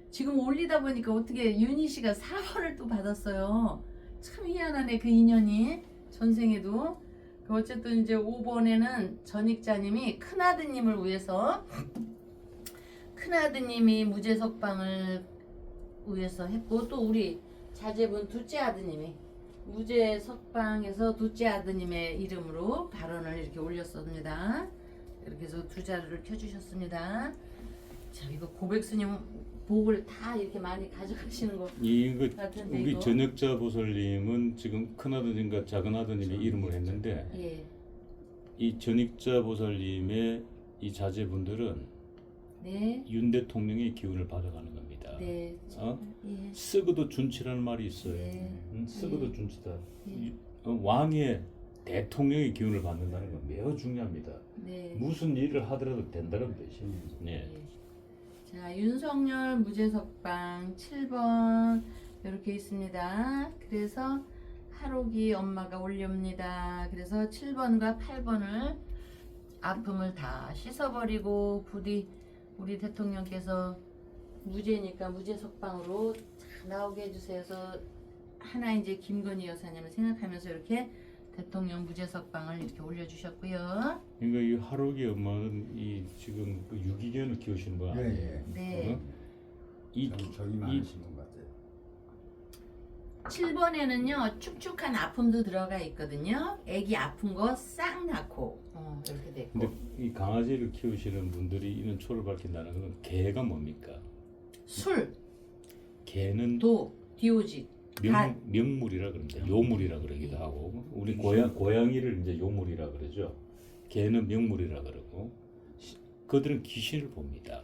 지금 올리다 보니까 어떻게 윤희 씨가 4번을 또 받았어요. 참 희한하네 그 인연이 전생에도. 어쨌든 이제 5번에는 전익자님이 큰아드님을 위해서 큰아드님이 무죄 석방을 위해서 했고 또 우리 자제분 둘째 아드님이 무죄 석방에서 둘째 아드님의 이름으로 발언을 이렇게 올렸습니다. 이렇게 해서 두 자루를 켜주셨습니다. 자 이거 고백수님 복을 다 이렇게 많이 가져가시는 거 이거 같은데 우리 이거. 전역자 보살님은 지금 큰 아드님과 작은 아드님의 이름을 했는데 예. 이 전역자 보살님의 이 자제분들은 네. 윤 대통령의 기운을 받아가는 겁니다. 네. 어? 예. 쓰고도 준치라는 말이 있어요. 네. 쓰고도 예. 준치다. 예. 왕의 대통령의 기운을 받는다는 건 매우 중요합니다. 네. 무슨 일을 하더라도 된다는 뜻이에요. 네. 예. 자 윤석열 무죄석방 7번 이렇게 있습니다. 그래서 하록이 엄마가 올립니다. 그래서 7번과 8번을 아픔을 다 씻어버리고 부디 우리 대통령께서 무죄니까 무죄석방으로 잘 나오게 해주세요. 그래서 하나 이제 김건희 여사님을 생각하면서 이렇게 대통령 무죄석방을 이렇게 올려주셨고요. 그러니까 이 하록이 엄마는 이 지금 그 유기견을 키우시는 분 예, 아니에요? 예. 네. 어? 이 정이 많으신 분 같아요. 7번에는요 축축한 아픔도 들어가 있거든요. 애기 아픈 거 싹 낳고 이렇게 됐고 근데 이 강아지를 키우시는 분들이 이런 초를 밝힌다는 건 개가 뭡니까? 술, 개는 도, 디오지 간. 명물이라 그럽니다. 요물이라 그러기도 하고 우리 고양이를 이제 요물이라 그러죠. 개는 명물이라 그러고 그들은 귀신을 봅니다.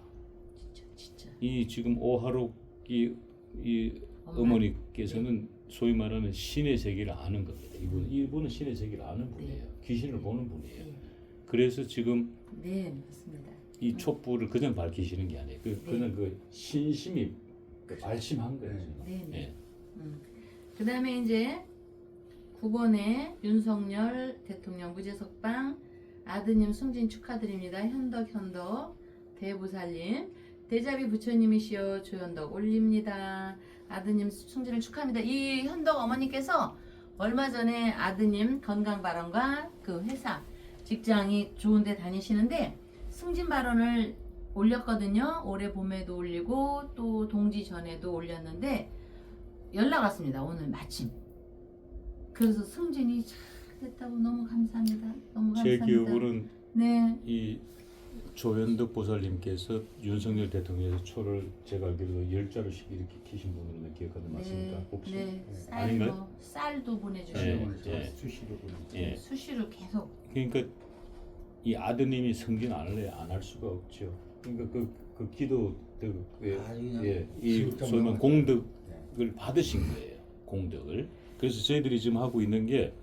진짜 이 지금 오하록이 이 어머니께서는 소위 말하는 신의 세계를 아는 겁니다. 이분은 신의 세계를 아는 분이에요. 귀신을 보는 분이에요. 그래서 지금 네 맞습니다. 이 촛불을 그냥 밝히시는 게 아니에요. 그냥 그 신심이 발심한 거예요. 네. 예. 그 다음에 이제 9번에 윤석열 대통령 무죄석방 아드님 승진 축하드립니다. 현덕 대보살님 대자비 부처님이시여 조현덕 올립니다. 아드님 승진을 축하합니다. 이 현덕 어머니께서 얼마 전에 아드님 건강 발언과 그 회사 직장이 좋은데 다니시는데 승진 발언을 올렸거든요. 올해 봄에도 올리고 또 동지 전에도 올렸는데 연락 왔습니다. 오늘 마침. 그래서 승진이 잘 됐다고 너무 감사합니다. 너무 제 감사합니다. 기억으로는 네. 이 조현덕 보살님께서 윤석열 대통령의 초를 제가 알기로 10자루씩 이렇게 키신 분으로 기억하는 맞습니까? 혹시? 네. 아닌가요? 쌀도 보내주시고 예. 수시로 보내요. 예. 수시로 계속. 그러니까 이 아드님이 승진 안 할 수가 없죠. 그러니까 그 기도 그냥 이 지극정 소위 말하는 넘어가죠. 공덕을 받으신 거예요. 공덕을. 그래서 저희들이 지금 하고 있는 게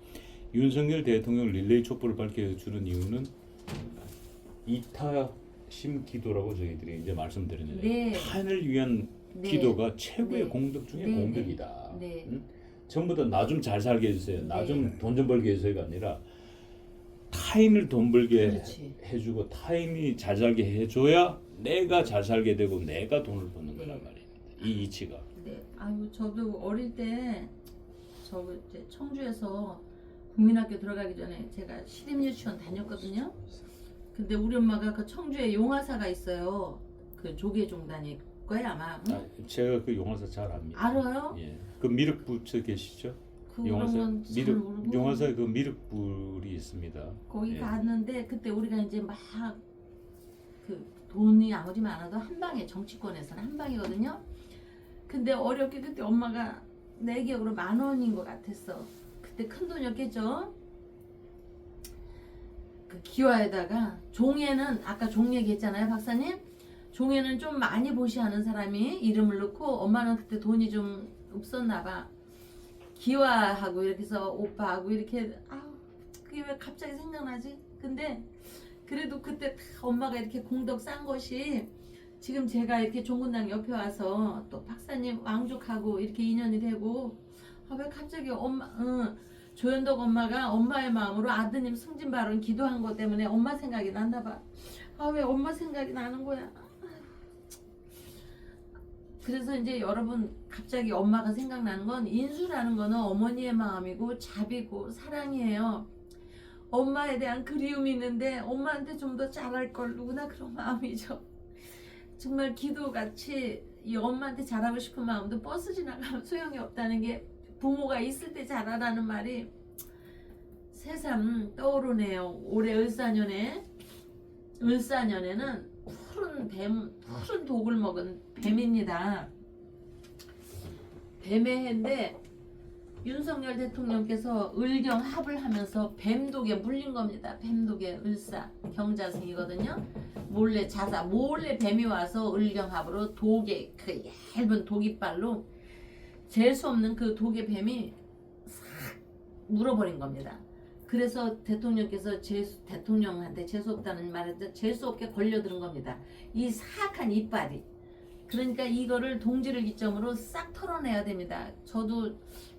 윤석열 대통령 릴레이 촛불을 밝혀주는 이유는 이타심 기도라고 저희들이 이제 말씀드렸는데 네. 타인을 위한 네. 기도가 최고의 네. 공덕 중에 네. 공덕이다. 네. 응? 전부 다 나 좀 잘 살게 해주세요. 나 네. 좀 돈 좀 벌게 해서가 아니라 타인을 돈 벌게 그렇지. 해주고 타인이 잘 살게 해줘야 내가 잘 살게 되고 내가 돈을 버는 거란 네. 말입니다. 이 이치가. 네. 아유 저도 어릴 때 저 이제 청주에서 국민학교 들어가기 전에 제가 시립유치원 다녔거든요. 근데 우리 엄마가 그 청주에 용화사가 있어요. 그 조계종단일 거야 아마. 응? 제가 그 용화사 잘 압니다. 알아요? 예. 그 미륵부처 계시죠? 그런 용화사 건잘 모르고 용화사에 그 미륵불이 있습니다. 거기 예. 갔는데 그때 우리가 이제 막 그 돈이 아무리 많아도 한 방에 정치권에서는 한 방이거든요. 근데 어렵게 그때 엄마가 내 기억으로 10,000원인 것 같았어. 그때 큰 돈이었겠죠. 그 기와에다가 종에는 아까 종 얘기했잖아요, 박사님. 종에는 좀 많이 보시하는 사람이 이름을 넣고 엄마는 그때 돈이 좀 없었나 봐. 기와하고 이렇게 해서 오빠하고 이렇게 아우 그게 왜 갑자기 생각나지? 근데 그래도 그때 다 엄마가 이렇게 공덕 쌓은 것이 지금 제가 이렇게 종군당 옆에 와서 또 박사님 왕족하고 이렇게 인연이 되고 아 왜 갑자기 엄마 조현덕 엄마가 엄마의 마음으로 아드님 승진 발언 기도한 것 때문에 엄마 생각이 난다 봐. 아 왜 엄마 생각이 나는 거야? 그래서 이제 여러분 갑자기 엄마가 생각나는 건 인수라는 거는 어머니의 마음이고 자비고 사랑이에요. 엄마에 대한 그리움이 있는데 엄마한테 좀 더 잘할 걸 누구나 그런 마음이죠. 정말 기도같이 이 엄마한테 잘하고 싶은 마음도 버스 지나가면 소용이 없다는 게 부모가 있을 때 잘하라는 말이 새삼 떠오르네요. 올해 을사년에는 푸른 독을 먹은 뱀입니다. 뱀의 해인데 윤석열 대통령께서 을경합을 하면서 뱀독에 물린 겁니다. 뱀독에 을사 경자생이거든요. 몰래 뱀이 와서 을경합으로 독에 그 얇은 독이빨로 잴 수 없는 그 독의 뱀이 싹 물어버린 겁니다. 그래서 대통령께서 대통령한테 재수 없다는 말에 재수 없게 걸려드는 겁니다. 이 사악한 이빨이. 그러니까 이거를 동지를 기점으로 싹 털어내야 됩니다. 저도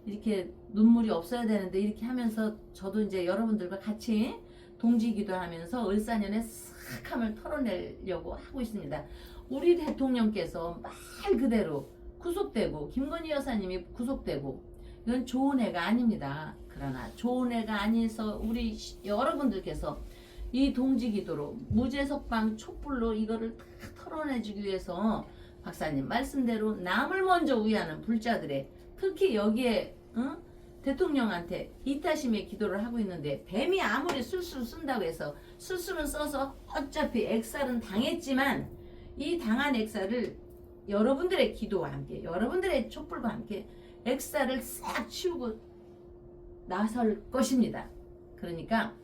이렇게 눈물이 없어야 되는데 이렇게 하면서 저도 이제 여러분들과 같이 동지기도 하면서 을사년에 싹함을 털어내려고 하고 있습니다. 우리 대통령께서 말 그대로 구속되고 김건희 여사님이 구속되고 이건 좋은 애가 아닙니다. 그러나 좋은 애가 아니어서 우리 여러분들께서 이 동지기도로 무죄석방 촛불로 이거를 다 털어내주기 위해서 박사님 말씀대로 남을 먼저 위하는 불자들의 특히 여기에 대통령한테 이타심의 기도를 하고 있는데 뱀이 아무리 술술 쓴다고 해서 술술은 써서 어차피 액살은 당했지만 이 당한 액살을 여러분들의 기도와 함께 여러분들의 촛불과 함께 액살을 싹 치우고 나설 것입니다. 그러니까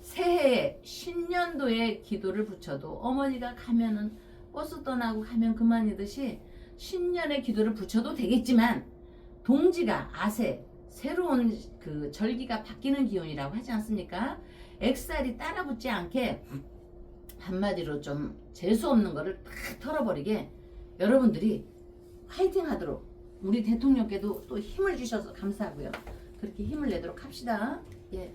새해에 신년도에 기도를 붙여도 어머니가 가면은 버스 떠나고 가면 그만이듯이 신년에 기도를 붙여도 되겠지만 동지가 아세 새로운 그 절기가 바뀌는 기운이라고 하지 않습니까? 액살이 따라붙지 않게 한마디로 좀 재수 없는 거를 탁 털어버리게 여러분들이 화이팅 하도록 우리 대통령께도 또 힘을 주셔서 감사하고요. 그렇게 힘을 내도록 합시다. 예.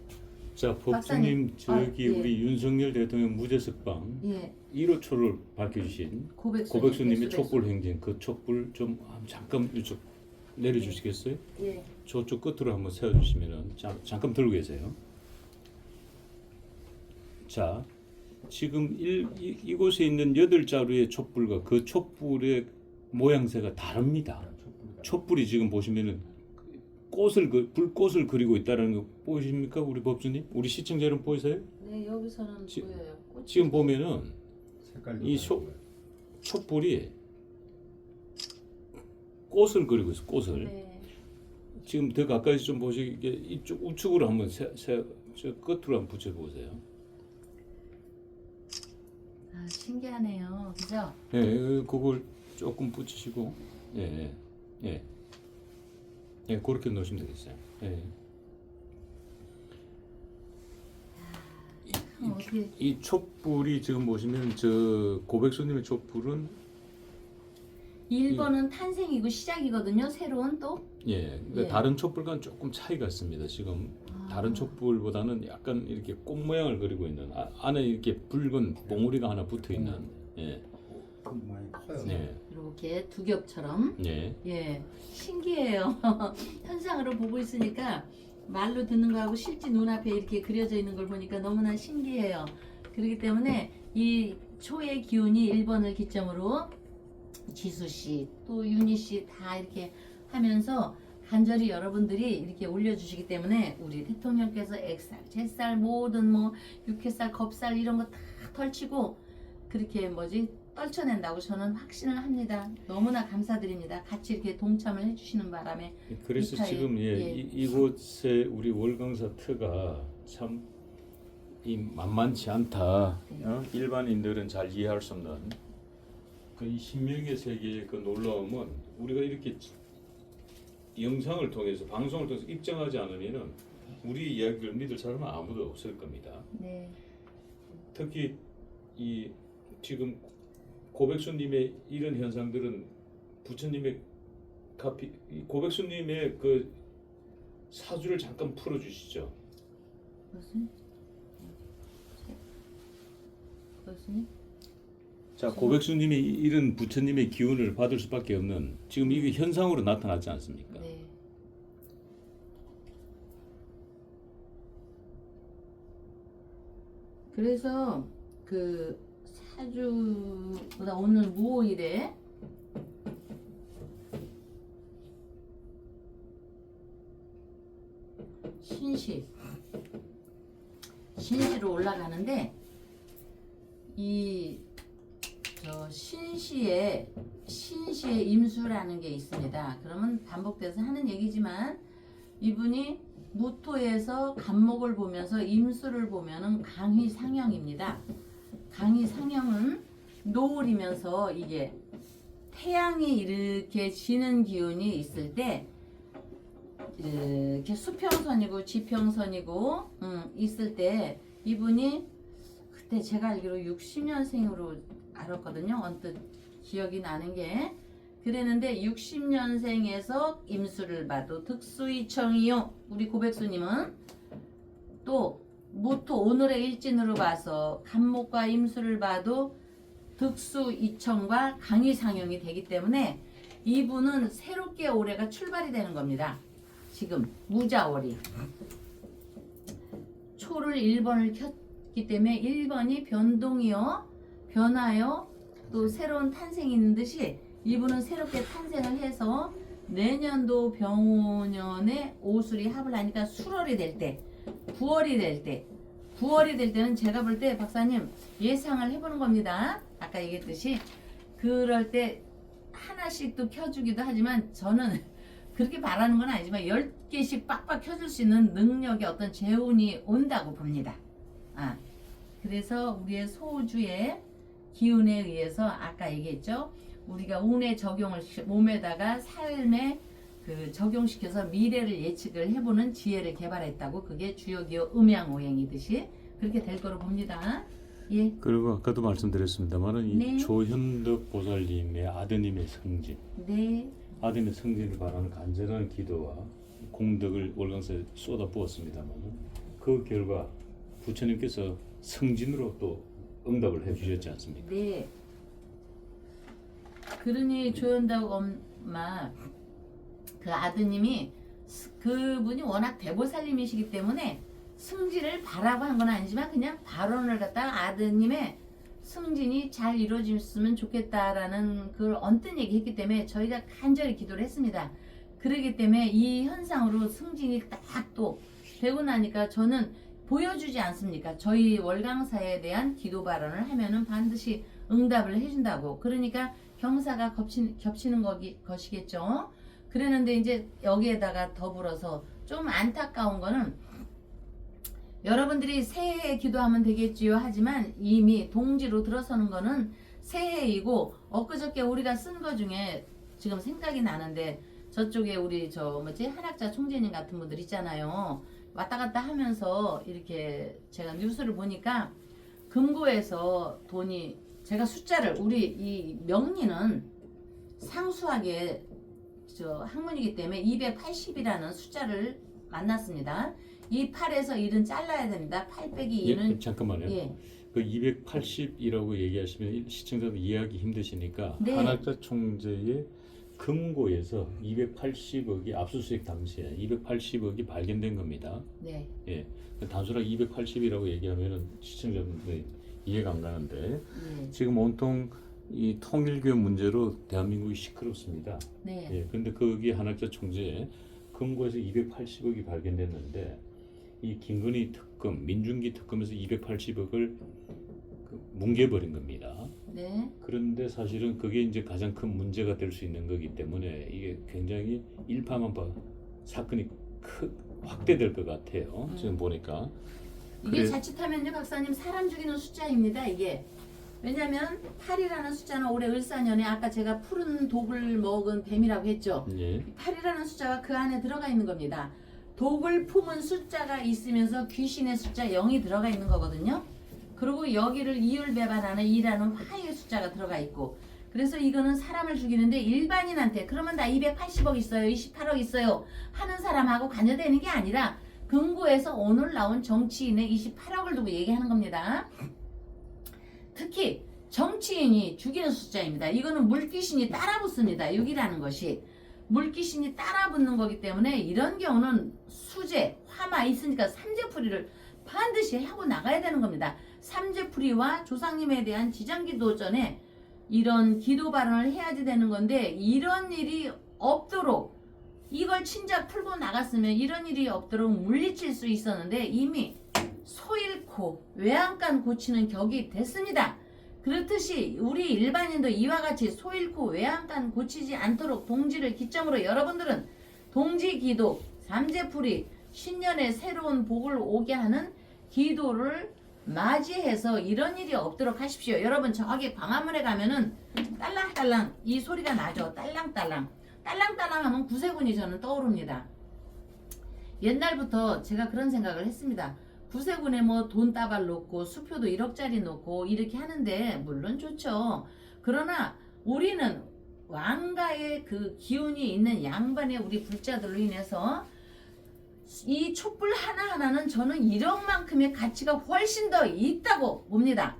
자, 박사님. 법주님 저기 예. 우리 윤석열 대통령 무죄석방 예. 1호초를 밝혀주신 고백수님의 촛불 행진 그 촛불 좀 잠깐 이쪽 내려주시겠어요? 예. 저쪽 끝으로 한번 세워주시면은 잠깐 들고 계세요. 자, 지금 이곳에 있는 8자루의 촛불과 그 촛불의 모양새가 다릅니다. 촛불이 지금 보시면은 불꽃을 그리고 있다는 거 보이십니까, 우리 법주님? 우리 시청자 여러분 보이세요? 네, 여기서는 보여요. 꽃이. 지금 보면은 색깔도 이 다르고요. 촛불이 꽃을 그리고 있어, 꽃을. 네. 지금 더 가까이서 좀 보시게 이쪽 우측으로 한번 저 끝으로 한번 붙여보세요. 아, 신기하네요. 그죠? 예, 그걸 조금 붙이시고, 예, 예, 예, 그렇게 넣으시면 되겠어요. 예. 어떻게 이 촛불이 지금 보시면 저 고백수님의 촛불은 1번은 탄생이고 시작이거든요. 새로운 또. 예, 그러니까 예. 다른 촛불과는 조금 차이가 있습니다. 지금 다른 촛불보다는 약간 이렇게 꽃 모양을 그리고 있는 안에 이렇게 붉은 봉우리가 하나 붙어 있는 예, 많이 커요. 네, 이렇게 두 겹처럼. 예. 예, 신기해요. 현상으로 보고 있으니까 말로 듣는 거하고 실제 눈앞에 이렇게 그려져 있는 걸 보니까 너무나 신기해요. 그렇기 때문에 이 초의 기운이 1번을 기점으로 지수 씨, 또 윤희 씨 다 이렇게 하면서 간절히 여러분들이 이렇게 올려주시기 때문에 우리 대통령께서 액살, 잿살, 모든 뭐 육회살, 겁살 이런 거 다 털치고 그렇게 떨쳐낸다고 저는 확신을 합니다. 너무나 감사드립니다. 같이 이렇게 동참을 해주시는 바람에 그래서 미타에, 지금 예. 이곳에 우리 월강사 터가 참 이 만만치 않다. 일반인들은 잘 이해할 수 없는 그 이 신명의 세계의 그 놀라움은 우리가 이렇게 영상을 통해서 방송을 통해서 입증하지 않으면은 우리 이야기를 믿을 사람은 아무도 없을 겁니다. 네. 특히 이 지금 고백수님의 이런 현상들은 부처님의 이 고백수님의 그 사주를 잠깐 풀어주시죠. 무슨? 무슨? 자, 고백수님이 이런 부처님의 기운을 받을 수밖에 없는 지금 이게 현상으로 나타나지 않습니까? 네. 그래서 그 사주보다 오늘 무오일에 신시로 올라가는데 이 신시에 임수라는 게 있습니다. 그러면 반복돼서 하는 얘기지만 이분이 무토에서 간목을 보면서 임수를 보면은 강희상형입니다. 강희상형은 노을이면서 이게 태양이 이렇게 지는 기운이 있을 때 이렇게 수평선이고 지평선이고 있을 때 이분이 그때 제가 알기로 60년생으로 알았거든요. 언뜻 기억이 나는 게 그랬는데 60년생에서 임수를 봐도 득수이청이요. 우리 고백수님은 또 무토 오늘의 일진으로 봐서 간목과 임수를 봐도 득수이청과 강희상형이 되기 때문에 이분은 새롭게 올해가 출발이 되는 겁니다. 지금 무자월이 초를 1번을 켰기 때문에 1번이 변동이요 변화요 또 새로운 탄생이 있는 듯이 이분은 새롭게 탄생을 해서 내년도 병오년에 오술이 합을 하니까 술월이 될 때 9월이 될 때는 제가 볼 때 박사님 예상을 해보는 겁니다. 아까 얘기했듯이 그럴 때 하나씩 또 켜주기도 하지만 저는 그렇게 바라는 건 아니지만 10개씩 빡빡 켜줄 수 있는 능력의 어떤 재운이 온다고 봅니다. 그래서 우리의 소주의 기운에 의해서 아까 얘기했죠. 우리가 운의 적용을 몸에다가 삶에 그 적용시켜서 미래를 예측을 해보는 지혜를 개발했다고 그게 주역이요 음양오행이듯이 그렇게 될 거로 봅니다. 예. 그리고 아까도 말씀드렸습니다만은 이 네. 조현덕 보살님의 아드님의 성진, 네. 아드님의 성진을 바라는 간절한 기도와 공덕을 월강사에 쏟아부었습니다만은 그 결과 부처님께서 성진으로 또 응답을 해주셨지 않습니까? 네. 그러니 조현덕 엄마 그 아드님이 그분이 워낙 대보살님이시기 때문에 승진을 바라고 한 건 아니지만 그냥 발언을 갖다가 아드님의 승진이 잘 이루어졌으면 좋겠다라는 그걸 언뜻 얘기했기 때문에 저희가 간절히 기도를 했습니다. 그러기 때문에 이 현상으로 승진이 딱 또 되고 나니까 저는 보여주지 않습니까? 저희 월강사에 대한 기도 발언을 하면은 반드시 응답을 해준다고. 그러니까 경사가 겹치는 것이겠죠. 그랬는데 이제 여기에다가 더불어서 좀 안타까운 거는 여러분들이 새해에 기도하면 되겠지요 하지만 이미 동지로 들어서는 거는 새해이고 엊그저께 우리가 쓴 거 중에 지금 생각이 나는데 저쪽에 우리 한학자 총재님 같은 분들 있잖아요. 왔다 갔다 하면서 이렇게 제가 뉴스를 보니까 금고에서 돈이 제가 숫자를 우리 이 명리는 상수하게 저 학문이기 때문에 280이라는 숫자를 만났습니다. 이 8에서 1은 잘라야 됩니다. 8 빼기 2는 예, 잠깐만요. 예. 그 280이라고 얘기하시면 시청자들 이해하기 힘드시니까 네. 한학자 총재의 금고에서 280억이 압수수색 당시에 280억이 발견된 겁니다. 네. 예, 단순하게 280이라고 얘기하면은 시청자분들이 이해가 안 가는데 예. 지금 온통 이 통일교 문제로 대한민국이 시끄럽습니다. 네. 예, 근데 거기 한학자 총재 금고에서 280억이 발견됐는데 이 김건희 특검, 민중기 특검에서 280억을 뭉개버린 겁니다. 네. 그런데 사실은 그게 이제 가장 큰 문제가 될 수 있는 거기 때문에 이게 굉장히 일파만파 사건이 확대될 것 같아요. 지금 보니까. 이게 그래- 자칫하면요 박사님 사람 죽이는 숫자입니다. 이게 왜냐하면 8이라는 숫자는 올해 을사년에 아까 제가 푸른 독을 먹은 뱀이라고 했죠. 예. 8이라는 숫자가 그 안에 들어가 있는 겁니다. 독을 품은 숫자가 있으면서 귀신의 숫자 0이 들어가 있는 거거든요. 그리고 여기를 이율배반하는 2라는 화의 숫자가 들어가 있고, 그래서 이거는 사람을 죽이는데 일반인한테 그러면 나 280억 있어요, 28억 있어요 하는 사람하고 관여되는 게 아니라 금고에서 오늘 나온 정치인의 28억을 두고 얘기하는 겁니다. 특히 정치인이 죽이는 숫자입니다. 이거는 물귀신이 따라붙습니다. 6이라는 것이 물귀신이 따라붙는 거기 때문에 이런 경우는 수재, 화마 있으니까 삼재풀이를 반드시 하고 나가야 되는 겁니다. 삼재풀이와 조상님에 대한 지장기도 전에 이런 기도 발언을 해야지 되는 건데 이런 일이 없도록 이걸 친작 풀고 나갔으면 이런 일이 없도록 물리칠 수 있었는데 이미 소 잃고 외양간 고치는 격이 됐습니다. 그렇듯이 우리 일반인도 이와 같이 소 잃고 외양간 고치지 않도록 동지를 기점으로 여러분들은 동지기도, 삼재풀이, 신년에 새로운 복을 오게 하는 기도를 맞이해서 이런 일이 없도록 하십시오. 여러분 저기 광화문에 가면은 딸랑딸랑 이 소리가 나죠. 딸랑딸랑. 딸랑딸랑 하면 구세군이 저는 떠오릅니다. 옛날부터 제가 그런 생각을 했습니다. 구세군에 뭐 돈 따발 놓고 수표도 1억짜리 놓고 이렇게 하는데 물론 좋죠. 그러나 우리는 왕가의 그 기운이 있는 양반의 우리 불자들로 인해서 이 촛불 하나하나는 저는 1억만큼의 가치가 훨씬 더 있다고 봅니다.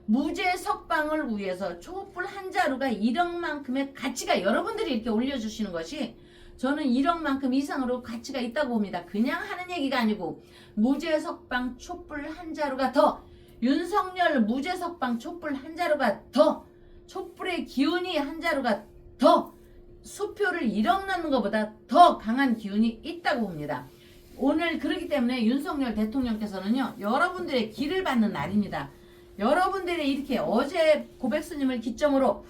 무죄 석방을 위해서 촛불 한 자루가 1억만큼의 가치가 여러분들이 이렇게 올려주시는 것이 저는 1억만큼 이상으로 가치가 있다고 봅니다. 그냥 하는 얘기가 아니고 무죄 석방 촛불 한 자루가 더 윤석열 무죄 석방 촛불 한 자루가 더 촛불의 기운이 한 자루가 더 수표를 1억 넣는 것보다 더 강한 기운이 있다고 봅니다. 오늘 그렇기 때문에 윤석열 대통령께서는요 여러분들의 길을 받는 날입니다. 여러분들의 이렇게 어제 고백스님을 기점으로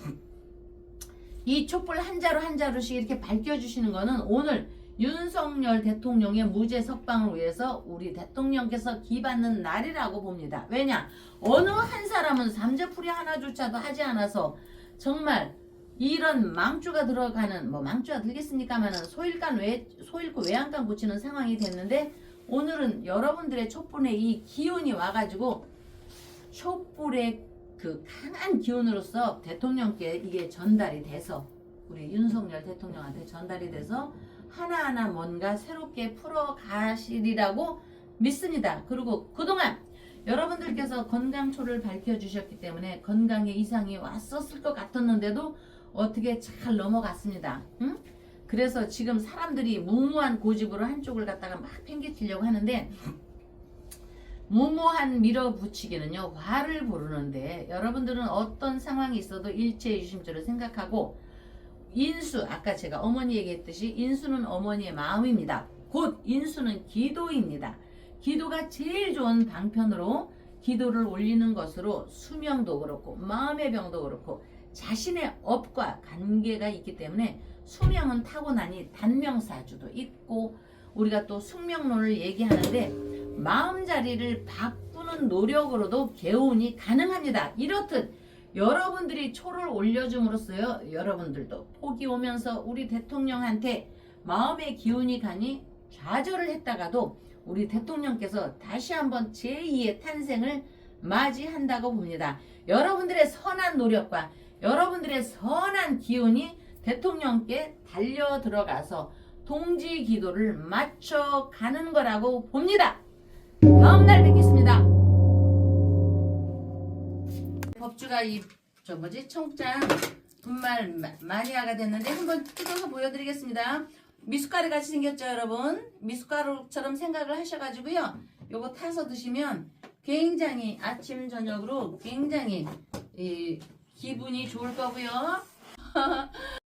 이 촛불 한 자루 한 자루씩 이렇게 밝혀주시는 거는 오늘 윤석열 대통령의 무죄 석방을 위해서 우리 대통령께서 기받는 날이라고 봅니다. 왜냐? 어느 한 사람은 삼재풀이 하나조차도 하지 않아서 정말 이런 망주가 들어가는 뭐 망주가 들겠습니까마는 소일고 외양간 고치는 상황이 됐는데 오늘은 여러분들의 촛불의 이 기운이 와가지고 촛불의 그 강한 기운으로서 대통령께 이게 전달이 돼서 우리 윤석열 대통령한테 전달이 돼서 하나하나 뭔가 새롭게 풀어가시리라고 믿습니다. 그리고 그동안 여러분들께서 건강초를 밝혀주셨기 때문에 건강에 이상이 왔었을 것 같았는데도 어떻게 잘 넘어갔습니다. 응? 그래서 지금 사람들이 무모한 고집으로 한쪽을 갖다가 막 팽개치려고 하는데 무모한 밀어붙이기는요 화를 부르는데 여러분들은 어떤 상황이 있어도 일체유심조를 생각하고 인수 아까 제가 어머니 얘기했듯이 인수는 어머니의 마음입니다. 곧 인수는 기도입니다. 기도가 제일 좋은 방편으로 기도를 올리는 것으로 수명도 그렇고 마음의 병도 그렇고 자신의 업과 관계가 있기 때문에 수명은 타고나니 단명사주도 있고 우리가 또 숙명론을 얘기하는데 마음자리를 바꾸는 노력으로도 개운이 가능합니다. 이렇듯 여러분들이 초를 올려줌으로써요 여러분들도 폭이 오면서 우리 대통령한테 마음의 기운이 가니 좌절을 했다가도 우리 대통령께서 다시 한번 제2의 탄생을 맞이한다고 봅니다. 여러분들의 선한 노력과 여러분들의 선한 기운이 대통령께 달려 들어가서 동지 기도를 맞춰가는 거라고 봅니다. 다음날 뵙겠습니다. 법주가 청장 분말 마니아가 됐는데 한번 뜯어서 보여드리겠습니다. 미숫가루 같이 생겼죠, 여러분? 미숫가루처럼 생각을 하셔가지고요. 요거 타서 드시면 굉장히 아침 저녁으로 굉장히 기분이 좋을 거고요.